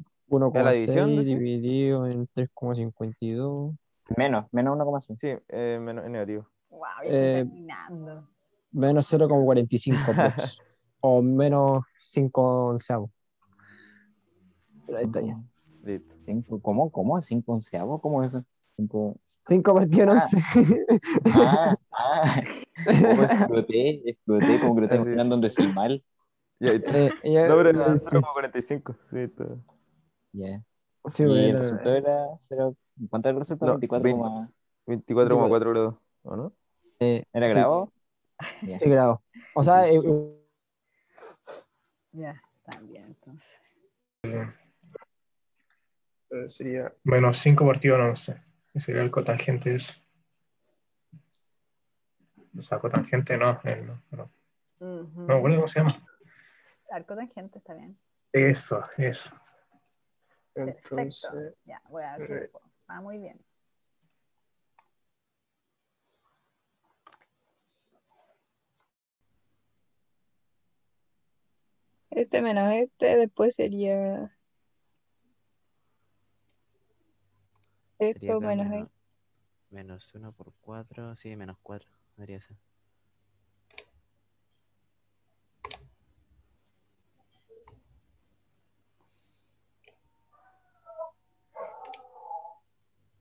la división, 1,6 decís? dividido en 3,52. Menos 1,6. Sí, es negativo. Wow, ya estoy eh, terminando. menos 0,45 prox. O menos 5 onceavos. Ahí está ya. Listo. ¿Cómo? ¿5 onceavos? ¿Cómo es eso? 5. 5 partido en Ah, 11. ah. Oh, exploté, como que lo estaba Así es. imaginando en decimal. Ya, no, pero era 0,45. Sí, está. Ya. sí, Y el bueno, resultado era 0. ¿Cuánto era el resultado? No, 24, 24,4 grados. ¿O no? ¿era sí, grado? Ya. 6 grados. O Sí, sea, sí. Ya, también entonces. Sería Menos 5 partido en 11. Ese sería el cotangente eso. O sea, cotangente no, no me acuerdo cómo se llama. Arco tangente está bien. Eso. Perfecto. entonces. Ya, voy a otro grupo. Ah, muy bien. Este menos este, después sería Sería esto acá menos esto. menos 1 por 4, sí, menos 4, debería ser.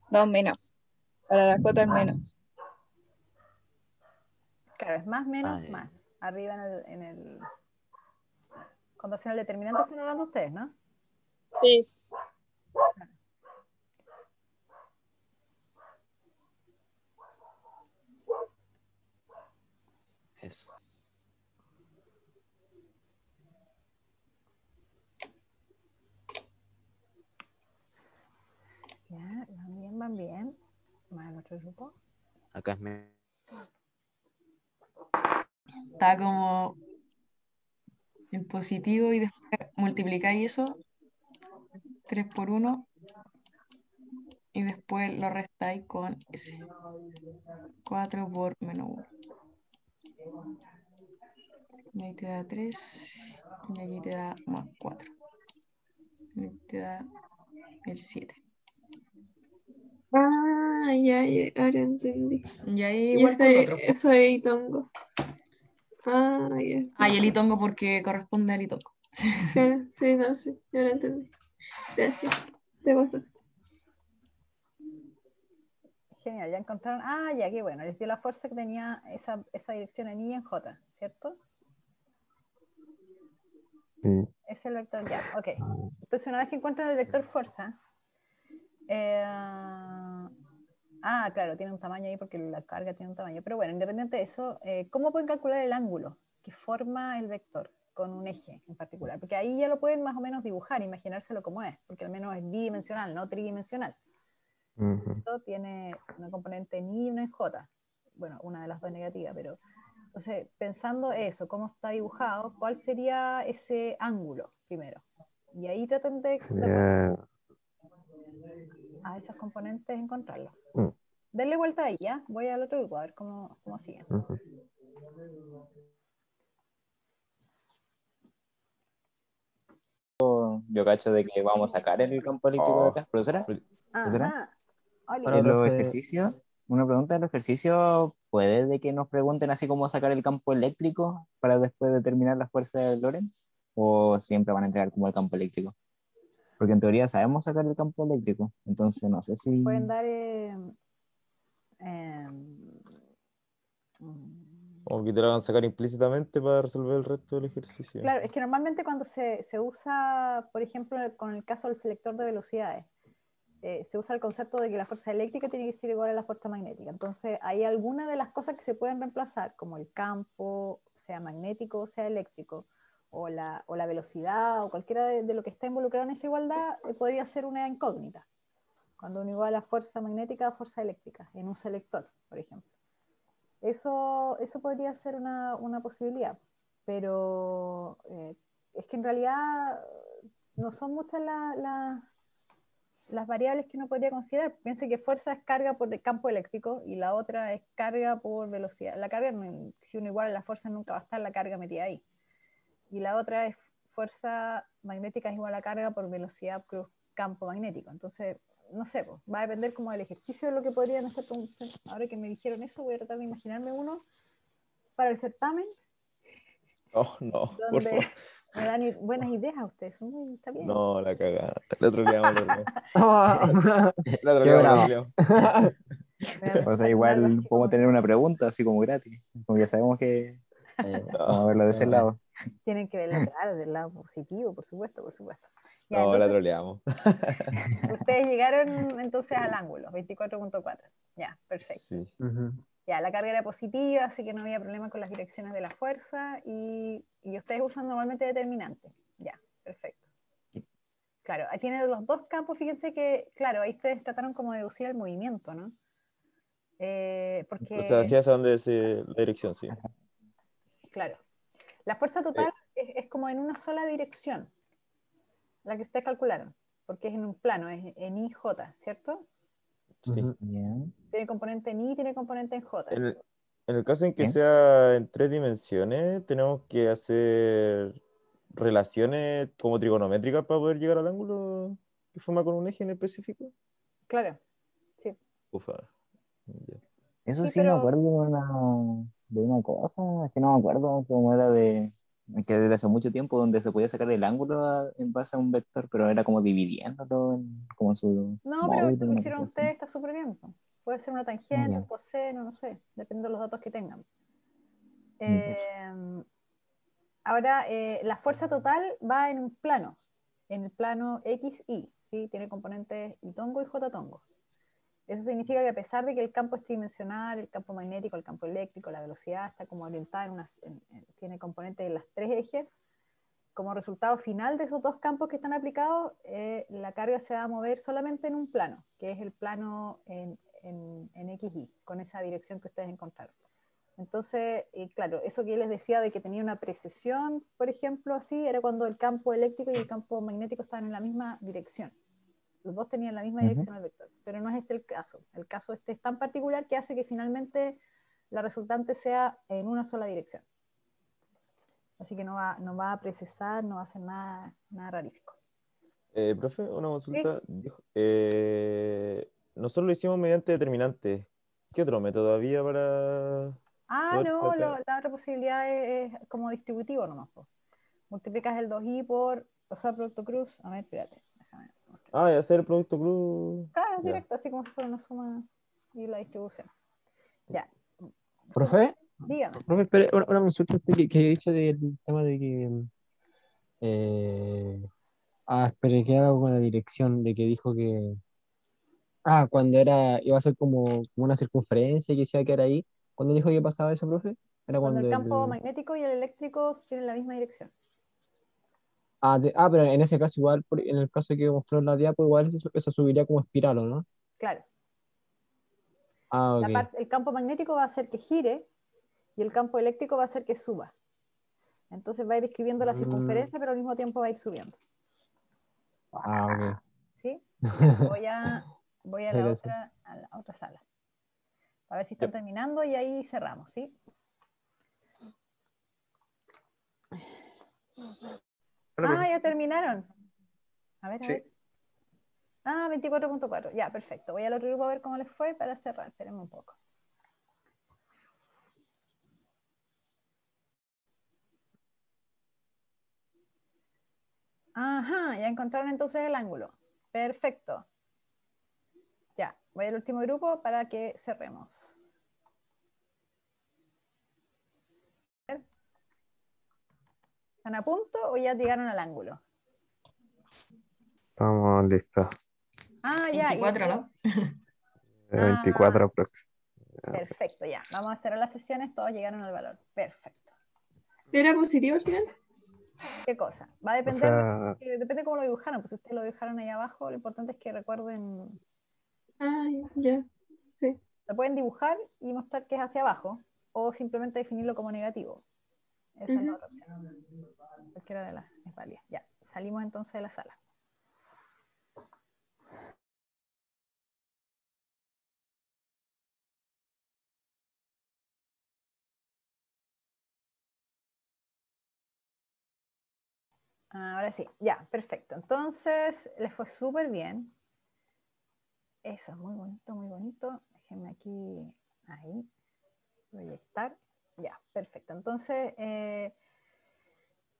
No, menos. Para la J es menos. Claro, es más, menos, Ah, ya, más. Arriba cuando hacen el determinante están hablando ustedes, ¿no? Sí. eso. Ya, van bien, van bien. Más en otro grupo. Acá es Está como en positivo y después multiplicáis eso, 3 por 1, y después lo restáis con ese. 4 por menos 1. Y ahí te da 3 y aquí te da más 4. Y te da el 7. Ah, ya, ahora entendí. Y ahí Y igual con ese, otro. eso es Itongo. Ah, ya. Ah, y el itongo porque corresponde al itongo. Claro, sí, no, sí, ya lo entendí. Gracias. Te pasaste. Genial, ya encontraron. Ah, ya, qué bueno. Les dio la fuerza que tenía esa dirección en I y en J, ¿cierto? Sí. Es el vector ya, ok. Entonces, una vez que encuentran el vector fuerza, claro, tiene un tamaño ahí porque la carga tiene un tamaño. Pero bueno, independiente de eso, ¿cómo pueden calcular el ángulo que forma el vector con un eje en particular? Porque ahí ya lo pueden más o menos dibujar, imaginárselo como es, porque al menos es bidimensional, no tridimensional. Ujú. Esto tiene una componente en I y una en J. Bueno, una de las dos negativas, pero... Entonces, pensando eso, cómo está dibujado, ¿cuál sería ese ángulo primero? Y ahí traten de Sería. a esas componentes encontrarlos. Mm. denle vuelta ahí, ¿ya? Voy al otro grupo a ver cómo siguen. Ujú. Yo cacho de que vamos a sacar el campo eléctrico de Oh, acá. ¿Profesora? ¿Profesora? Ajá. Oli. Hola, En los profe. ejercicios, una pregunta de los ejercicios, ¿puede de que nos pregunten así cómo sacar el campo eléctrico para después determinar la fuerza de Lorentz? ¿O siempre van a entregar como el campo eléctrico? Porque en teoría sabemos sacar el campo eléctrico, entonces no sé si... Pueden dar... como que te lo van a sacar implícitamente para resolver el resto del ejercicio. Claro, es que normalmente cuando se usa, por ejemplo, con el caso del selector de velocidades, se usa el concepto de que la fuerza eléctrica tiene que ser igual a la fuerza magnética. Entonces, hay algunas de las cosas que se pueden reemplazar, como el campo, sea magnético o sea eléctrico, o la velocidad, o cualquiera de lo que está involucrado en esa igualdad, podría ser una incógnita. Cuando uno iguala fuerza magnética a fuerza eléctrica, en un selector, por ejemplo. Eso podría ser una posibilidad, pero es que en realidad no son muchas las variables que uno podría considerar. Piense que fuerza es carga por el campo eléctrico y la otra es carga por velocidad. La carga, si uno iguala la fuerza, nunca va a estar la carga metida ahí. Y la otra es fuerza magnética es igual a carga por velocidad cruz campo magnético. Entonces, no sé, pues, va a depender como del ejercicio de lo que podrían hacer. Ahora que me dijeron eso, voy a tratar de imaginarme uno para el certamen, Oh, no, por donde favor. me dan buenas ideas a ustedes. Está bien. No, la cagada. La troleamos, la troleamos. Qué La troleamos, la bravo. troleamos. O sea, Algo igual así podemos como tener una pregunta así como gratis, como ya sabemos que vamos a verlo de ese No. lado. tienen que verlo claro, del lado positivo, por supuesto, por supuesto. Ya, No, la entonces, troleamos. ustedes llegaron entonces al ángulo, 24.4. Ya, perfecto. Sí. Ujú. Ya, la carga era positiva, así que no había problema con las direcciones de la fuerza y ustedes usan normalmente determinantes. Ya, perfecto. Claro, ahí tienen los dos campos, fíjense que, claro, ahí ustedes trataron como de deducir el movimiento, ¿no? O sea, Porque, sí hacia dónde es la dirección, sí. claro, la fuerza Eh, total es como en una sola dirección, la que ustedes calcularon, porque es en un plano, es en IJ, ¿cierto? sí. Ujú. Bien. Tiene componente en I, tiene componente en J. En el caso en que Bien. sea en 3 dimensiones, tenemos que hacer relaciones como trigonométricas para poder llegar al ángulo que forma con un eje en específico. Claro, sí. Ufa. Ya. Eso Sí, sí me pero acuerdo de una cosa, es que no me acuerdo cómo era que desde hace mucho tiempo donde se podía sacar el ángulo en base a un vector, pero era como dividiéndolo como su no, pero módulo, esto que una hicieron cosa así. ustedes está súper bien, pues. Puede ser una Ah, tangente, un ya, coseno, no sé, depende de los datos que tengan. ya. Eh, Ahora, la fuerza total va en el plano XY, ¿sí? Tiene componentes Y tongo y J tongo. Eso significa que a pesar de que el campo es tridimensional, el campo magnético, el campo eléctrico, la velocidad está como orientada tiene componentes de las tres ejes, como resultado final de esos dos campos que están aplicados, la carga se va a mover solamente en un plano, que es el plano en XY, con esa dirección que ustedes encontraron. Entonces, claro, eso que les decía de que tenía una precesión, por ejemplo, así, era cuando el campo eléctrico y el campo magnético estaban en la misma dirección. Los dos tenían la misma Ujú. dirección al vector, pero no es este el caso. El caso este es tan particular que hace que finalmente la resultante sea en una sola dirección. Así que no va a precesar, no va a hacer nada rarífico. Profe, una ¿Sí? consulta. Nosotros lo hicimos mediante determinantes. ¿Qué otro método había para poder No, sacar? la otra posibilidad es como distributivo nomás, po. Multiplicas el 2i por, o sea, producto cruz. A ver, espérate, déjame mostrar. Ah, y hacer el producto cruz. Claro, es Ya. directo, así como si fuera una suma y la distribución. Ya. Profe, Dígame. profe, espere, una consulta usted que he dicho del tema de que eh, espere, que algo con la dirección de que dijo que cuando iba a ser como una circunferencia que se iba a quedar ahí, ¿cuándo dijo que pasaba eso, profe? Era Cuando el cuando campo magnético y el eléctrico tienen la misma dirección. pero en ese caso igual, en el caso que mostró en la diapo, igual eso subiría como espiral, ¿o no? Claro. Ok. El campo magnético va a hacer que gire y el campo eléctrico va a hacer que suba. Entonces va a ir escribiendo la Mm, circunferencia, pero al mismo tiempo va a ir subiendo. ok. ¿Sí? Ya, voy a Gracias. a la otra sala. A ver si están Yep. terminando y ahí cerramos, ¿sí? Ah, ya terminaron. A ver, a Sí. ver. Ah, 24.4. Ya, perfecto. Voy al otro grupo a ver cómo les fue para cerrar. Espérenme un poco. Ajá, ya encontraron entonces el ángulo. Perfecto. Ya, voy al último grupo para que cerremos. ¿Están a punto o ya llegaron al ángulo? Estamos listos. Ah, ya. 24, ¿no? 24 aprox. Perfecto, ya. Vamos a cerrar las sesiones, todos llegaron al valor. Perfecto. ¿Era positivo al final? ¿Qué cosa? Va a O depender, sea, depende cómo lo dibujaron. Pues si ustedes lo dibujaron ahí abajo, lo importante es que recuerden, Ah, ya. Sí. lo pueden dibujar y mostrar que es hacia abajo, o simplemente definirlo como negativo. Esa es la Ujú. otra opción. Cualquiera de las es válida. Ya, salimos entonces de la sala. Ahora sí, ya, perfecto. Entonces, les fue súper bien. Eso es muy bonito, muy bonito. Déjenme aquí, ahí, proyectar. Ya, perfecto. Entonces,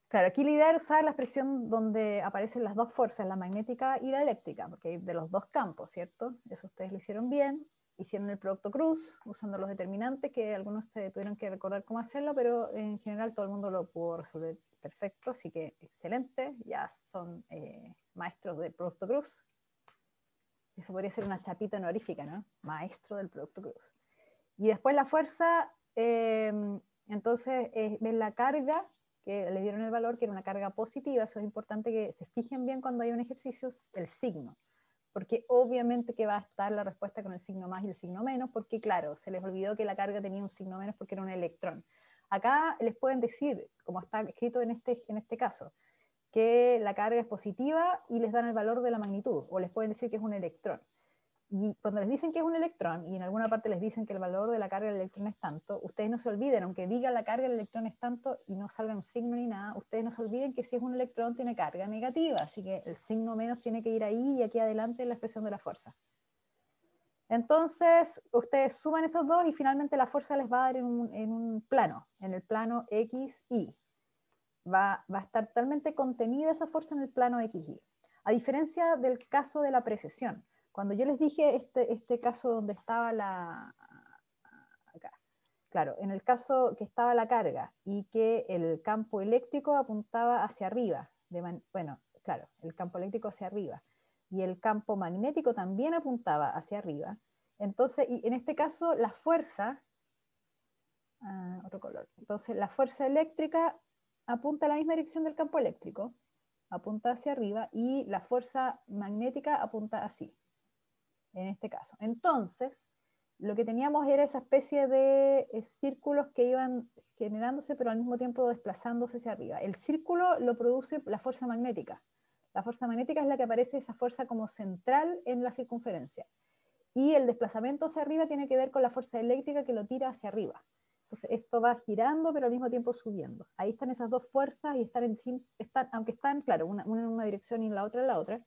claro, aquí la idea es usar la expresión donde aparecen las dos fuerzas, la magnética y la eléctrica, porque hay de los dos campos, ¿cierto? Eso ustedes lo hicieron bien. Hicieron el producto cruz usando los determinantes, que algunos se tuvieron que recordar cómo hacerlo, pero en general todo el mundo lo pudo resolver perfecto, así que excelente. Ya son maestros del producto cruz. Eso podría ser una chapita honorífica, ¿no? Maestro del producto cruz. Y después la fuerza, entonces ven la carga, que le dieron el valor, que era una carga positiva. Eso es importante que se fijen bien cuando hay un ejercicio, el signo. Porque obviamente que va a estar la respuesta con el signo más y el signo menos, porque claro, se les olvidó que la carga tenía un signo menos porque era un electrón. Acá les pueden decir, como está escrito en este caso, que la carga es positiva y les dan el valor de la magnitud, o les pueden decir que es un electrón. Y cuando les dicen que es un electrón, y en alguna parte les dicen que el valor de la carga del electrón es tanto, ustedes no se olviden, aunque diga la carga del electrón es tanto y no salga un signo ni nada, ustedes no se olviden que si es un electrón tiene carga negativa, así que el signo menos tiene que ir ahí y aquí adelante en la expresión de la fuerza. Entonces, ustedes suman esos dos y finalmente la fuerza les va a dar en un plano, en el plano XY. Va a estar totalmente contenida esa fuerza en el plano XY. A diferencia del caso de la precesión. Cuando yo les dije este caso donde estaba acá, claro, en el caso que estaba la carga y que el campo eléctrico apuntaba hacia arriba, bueno, claro, el campo eléctrico hacia arriba, y el campo magnético también apuntaba hacia arriba, entonces, y en este caso, la fuerza, otro color, entonces la fuerza eléctrica apunta a la misma dirección del campo eléctrico, apunta hacia arriba, y la fuerza magnética apunta así, en este caso. Entonces, lo que teníamos era esa especie de círculos que iban generándose, pero al mismo tiempo desplazándose hacia arriba. El círculo lo produce la fuerza magnética. La fuerza magnética es la que aparece, esa fuerza como central en la circunferencia. Y el desplazamiento hacia arriba tiene que ver con la fuerza eléctrica que lo tira hacia arriba. Entonces esto va girando, pero al mismo tiempo subiendo. Ahí están esas dos fuerzas y aunque están, claro, una en una dirección y la otra en la otra,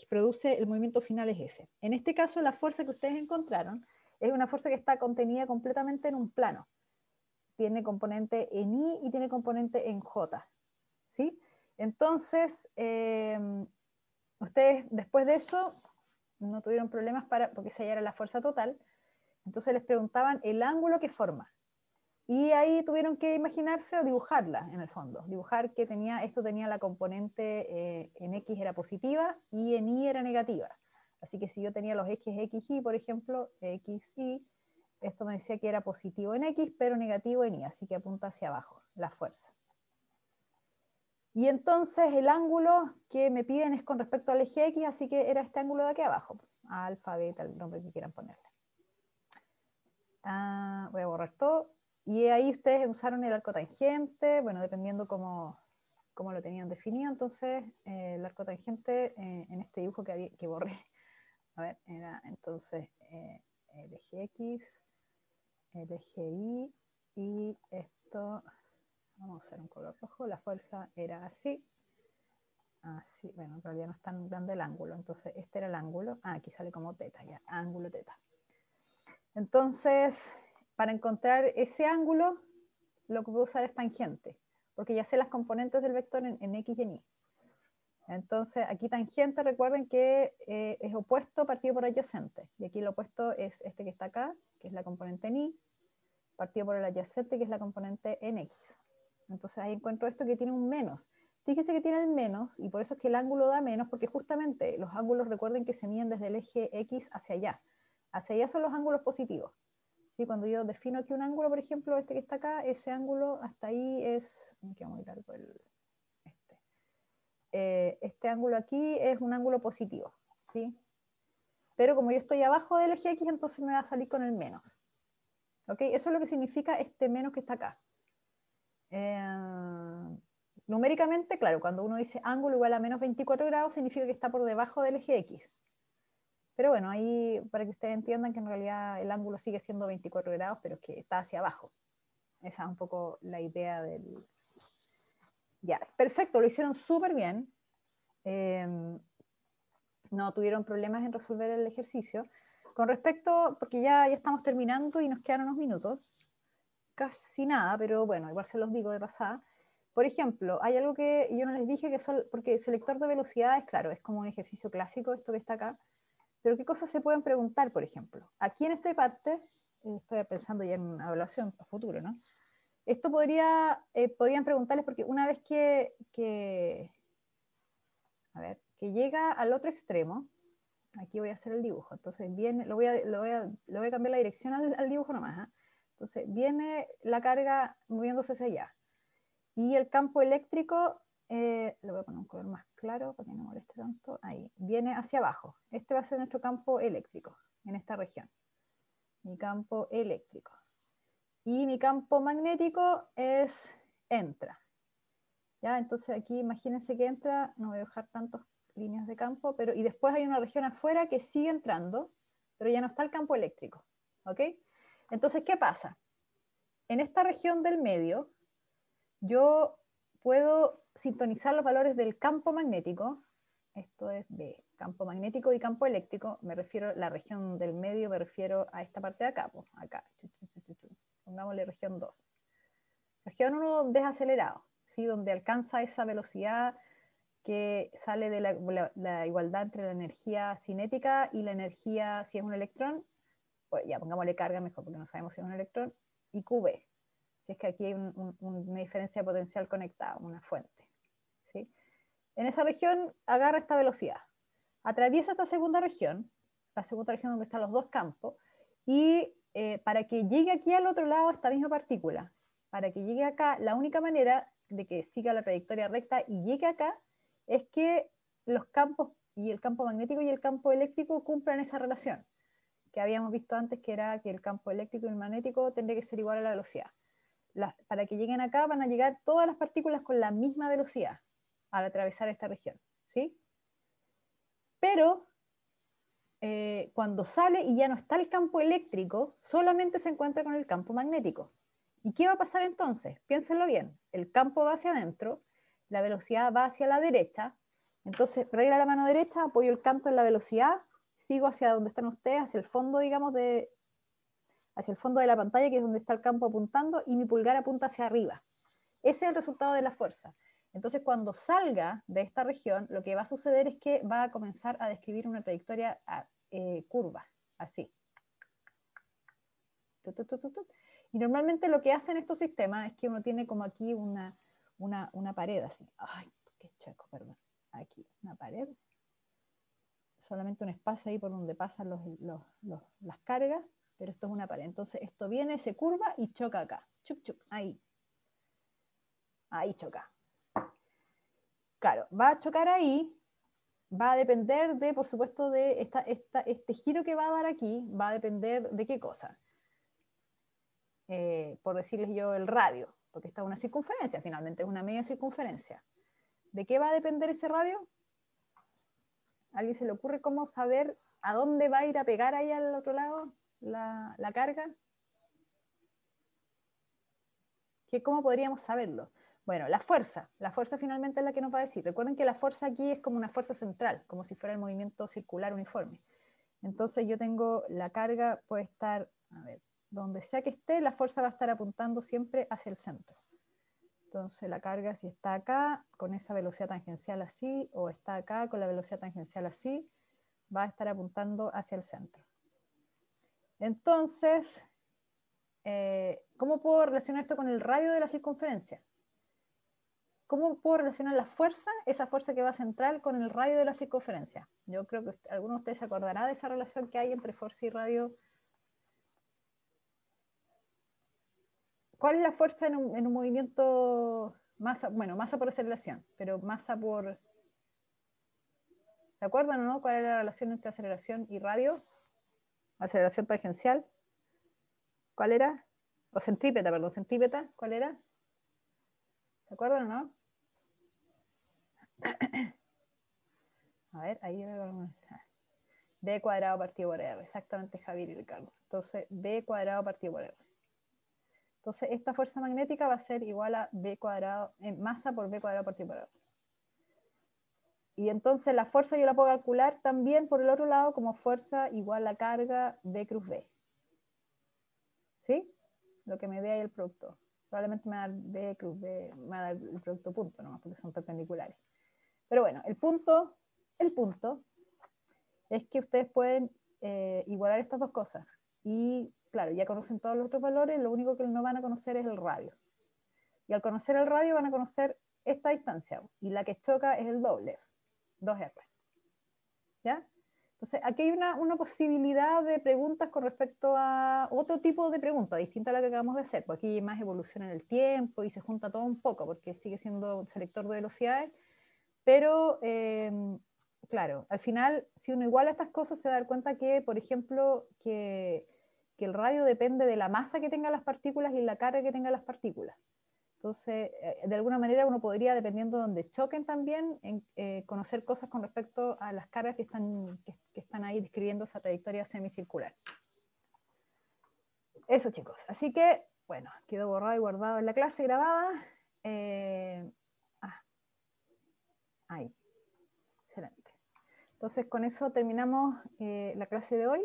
produce el movimiento final es ese. En este caso, la fuerza que ustedes encontraron es una fuerza que está contenida completamente en un plano. Tiene componente en I y tiene componente en J. ¿Sí? Entonces, ustedes después de eso no tuvieron problemas porque esa ya era la fuerza total. Entonces les preguntaban el ángulo que forma. Y ahí tuvieron que imaginarse o dibujarla en el fondo. Dibujar que esto tenía la componente en X era positiva y en Y era negativa. Así que si yo tenía los ejes XY, por ejemplo, XY, esto me decía que era positivo en X, pero negativo en Y. Así que apunta hacia abajo, la fuerza. Y entonces el ángulo que me piden es con respecto al eje X, así que era este ángulo de aquí abajo. Alfa, beta, el nombre que quieran ponerle. Voy a borrar todo. Y ahí ustedes usaron el arco tangente, bueno, dependiendo cómo lo tenían definido. Entonces, el arco tangente en este dibujo que borré, a ver, era entonces el eje X, el eje Y, y esto, vamos a hacer un color rojo, la fuerza era así, así, bueno, en realidad no es tan grande el ángulo, entonces este era el ángulo, aquí sale como teta, ya, ángulo teta. Entonces, para encontrar ese ángulo, lo que voy a usar es tangente, porque ya sé las componentes del vector en X y en Y. Entonces, aquí tangente, recuerden que es opuesto partido por adyacente. Y aquí el opuesto es este que está acá, que es la componente en Y, partido por el adyacente, que es la componente en X. Entonces, ahí encuentro esto que tiene un menos. Fíjese que tiene el menos, y por eso es que el ángulo da menos, porque justamente los ángulos, recuerden que se miden desde el eje X hacia allá. Hacia allá son los ángulos positivos. ¿Sí? Cuando yo defino aquí un ángulo, por ejemplo, este que está acá, ese ángulo hasta ahí es... Me queda muy largo este ángulo aquí es un ángulo positivo, ¿sí? Pero como yo estoy abajo del eje X, entonces me va a salir con el menos. ¿Ok? Eso es lo que significa este menos que está acá. Numéricamente, claro, cuando uno dice ángulo igual a menos 24 grados, significa que está por debajo del eje X. Pero bueno, ahí para que ustedes entiendan que en realidad el ángulo sigue siendo 24 grados, pero es que está hacia abajo. Esa es un poco la idea del... Ya, perfecto, lo hicieron súper bien. No tuvieron problemas en resolver el ejercicio. Con respecto, porque ya estamos terminando y nos quedan unos minutos, casi nada, pero bueno, igual se los digo de pasada. Por ejemplo, hay algo que yo no les dije que son, porque selector de velocidades, claro, es como un ejercicio clásico esto que está acá, pero ¿qué cosas se pueden preguntar, por ejemplo? Aquí en esta parte, estoy pensando ya en una evaluación a futuro, ¿no? Esto podrían preguntarles, porque una vez que llega al otro extremo, aquí voy a hacer el dibujo, entonces viene, le voy a cambiar la dirección al dibujo nomás, ¿eh? Entonces viene la carga moviéndose hacia allá, y el campo eléctrico, le voy a poner un color más claro para que no moleste tanto, ahí, viene hacia abajo. Este va a ser nuestro campo eléctrico, en esta región, mi campo eléctrico. Y mi campo magnético entra. ¿Ya? Entonces aquí imagínense que entra, no voy a dejar tantas líneas de campo, y después hay una región afuera que sigue entrando, pero ya no está el campo eléctrico. ¿Ok? Entonces, ¿qué pasa? En esta región del medio, yo puedo sintonizar los valores del campo magnético. Esto es de campo magnético y campo eléctrico. Me refiero a la región del medio, me refiero a esta parte de acá, pues, acá. Pongámosle región 2. Región 1, desacelerado, ¿sí? Donde alcanza esa velocidad que sale de la igualdad entre la energía cinética y la energía, si es un electrón, pues ya pongámosle carga mejor, porque no sabemos si es un electrón, y QB. Si es que aquí hay una diferencia potencial conectada, una fuente. ¿Sí? En esa región agarra esta velocidad. Atraviesa esta segunda región, la segunda región donde están los dos campos, y para que llegue aquí al otro lado esta misma partícula, para que llegue acá, la única manera de que siga la trayectoria recta y llegue acá es que los campos, y el campo magnético y el campo eléctrico cumplan esa relación que habíamos visto antes, que era que el campo eléctrico y el magnético tendría que ser igual a la velocidad. Para que lleguen acá van a llegar todas las partículas con la misma velocidad al atravesar esta región, ¿sí? Pero cuando sale y ya no está el campo eléctrico, solamente se encuentra con el campo magnético. ¿Y qué va a pasar entonces? Piénsenlo bien. El campo va hacia adentro, la velocidad va hacia la derecha, entonces regla la mano derecha, apoyo el canto en la velocidad, sigo hacia donde están ustedes, hacia el fondo, digamos, hacia el fondo de la pantalla, que es donde está el campo apuntando, y mi pulgar apunta hacia arriba. Ese es el resultado de la fuerza. Entonces, cuando salga de esta región, lo que va a suceder es que va a comenzar a describir una trayectoria curva, así. Y normalmente lo que hacen estos sistemas es que uno tiene como aquí una pared así. Ay, qué chaco, perdón. Aquí, una pared. Solamente un espacio ahí por donde pasan las cargas, pero esto es una pared. Entonces esto viene, se curva y choca acá. Chuc, chuc, ahí. Ahí choca. Claro, va a chocar ahí, va a depender de, por supuesto, de este giro que va a dar aquí, va a depender de qué cosa. Por decirles yo, el radio, porque esta es una circunferencia, finalmente es una media circunferencia. ¿De qué va a depender ese radio? ¿A alguien se le ocurre cómo saber a dónde va a ir a pegar ahí al otro lado? la carga? ¿Cómo podríamos saberlo? Bueno, la fuerza finalmente es la que nos va a decir. Recuerden que la fuerza aquí es como una fuerza central, como si fuera el movimiento circular uniforme. Entonces yo tengo la carga, puede estar, a ver, donde sea que esté, la fuerza va a estar apuntando siempre hacia el centro. Entonces la carga, si está acá, con esa velocidad tangencial así, o está acá con la velocidad tangencial así, va a estar apuntando hacia el centro. Entonces, ¿cómo puedo relacionar esto con el radio de la circunferencia? ¿Cómo puedo relacionar la fuerza, esa fuerza que va central, con el radio de la circunferencia? Yo creo que algunos de ustedes se acordarán de esa relación que hay entre fuerza y radio. ¿Cuál es la fuerza en un movimiento masa? Bueno, masa por aceleración, pero masa por... ¿Se acuerdan o no? ¿Cuál era la relación entre aceleración y radio? Aceleración tangencial. ¿Cuál era? O centrípeta, perdón, centrípeta. ¿Cuál era? ¿Se acuerdan o no? A ver, ahí B cuadrado partido por R. Exactamente, Javier y Ricardo. Entonces, B cuadrado partido por R. Entonces, esta fuerza magnética va a ser igual a B cuadrado, masa por B cuadrado partido por R. Y entonces la fuerza yo la puedo calcular también por el otro lado como fuerza igual a carga B cruz B. ¿Sí? Lo que me dé ahí el producto. Probablemente me va a dar B cruz B, me va a dar el producto punto nomás, porque son perpendiculares. Pero bueno, el punto es que ustedes pueden igualar estas dos cosas. Y claro, ya conocen todos los otros valores, lo único que no van a conocer es el radio. Y al conocer el radio van a conocer esta distancia, y la que choca es el doble, 2R. ¿Ya? Entonces, aquí hay una posibilidad de preguntas con respecto a otro tipo de pregunta, distinta a la que acabamos de hacer, porque aquí hay más evolución en el tiempo y se junta todo un poco, porque sigue siendo un selector de velocidades, pero claro, al final, si uno iguala estas cosas, se va a dar cuenta que, por ejemplo, que el radio depende de la masa que tengan las partículas y la carga que tengan las partículas. Entonces, de alguna manera uno podría, dependiendo de donde choquen también, conocer cosas con respecto a las cargas que están ahí describiendo esa trayectoria semicircular. Eso, chicos. Así que, bueno, quedó borrado y guardado en la clase grabada. Ahí. Excelente. Entonces, con eso terminamos la clase de hoy.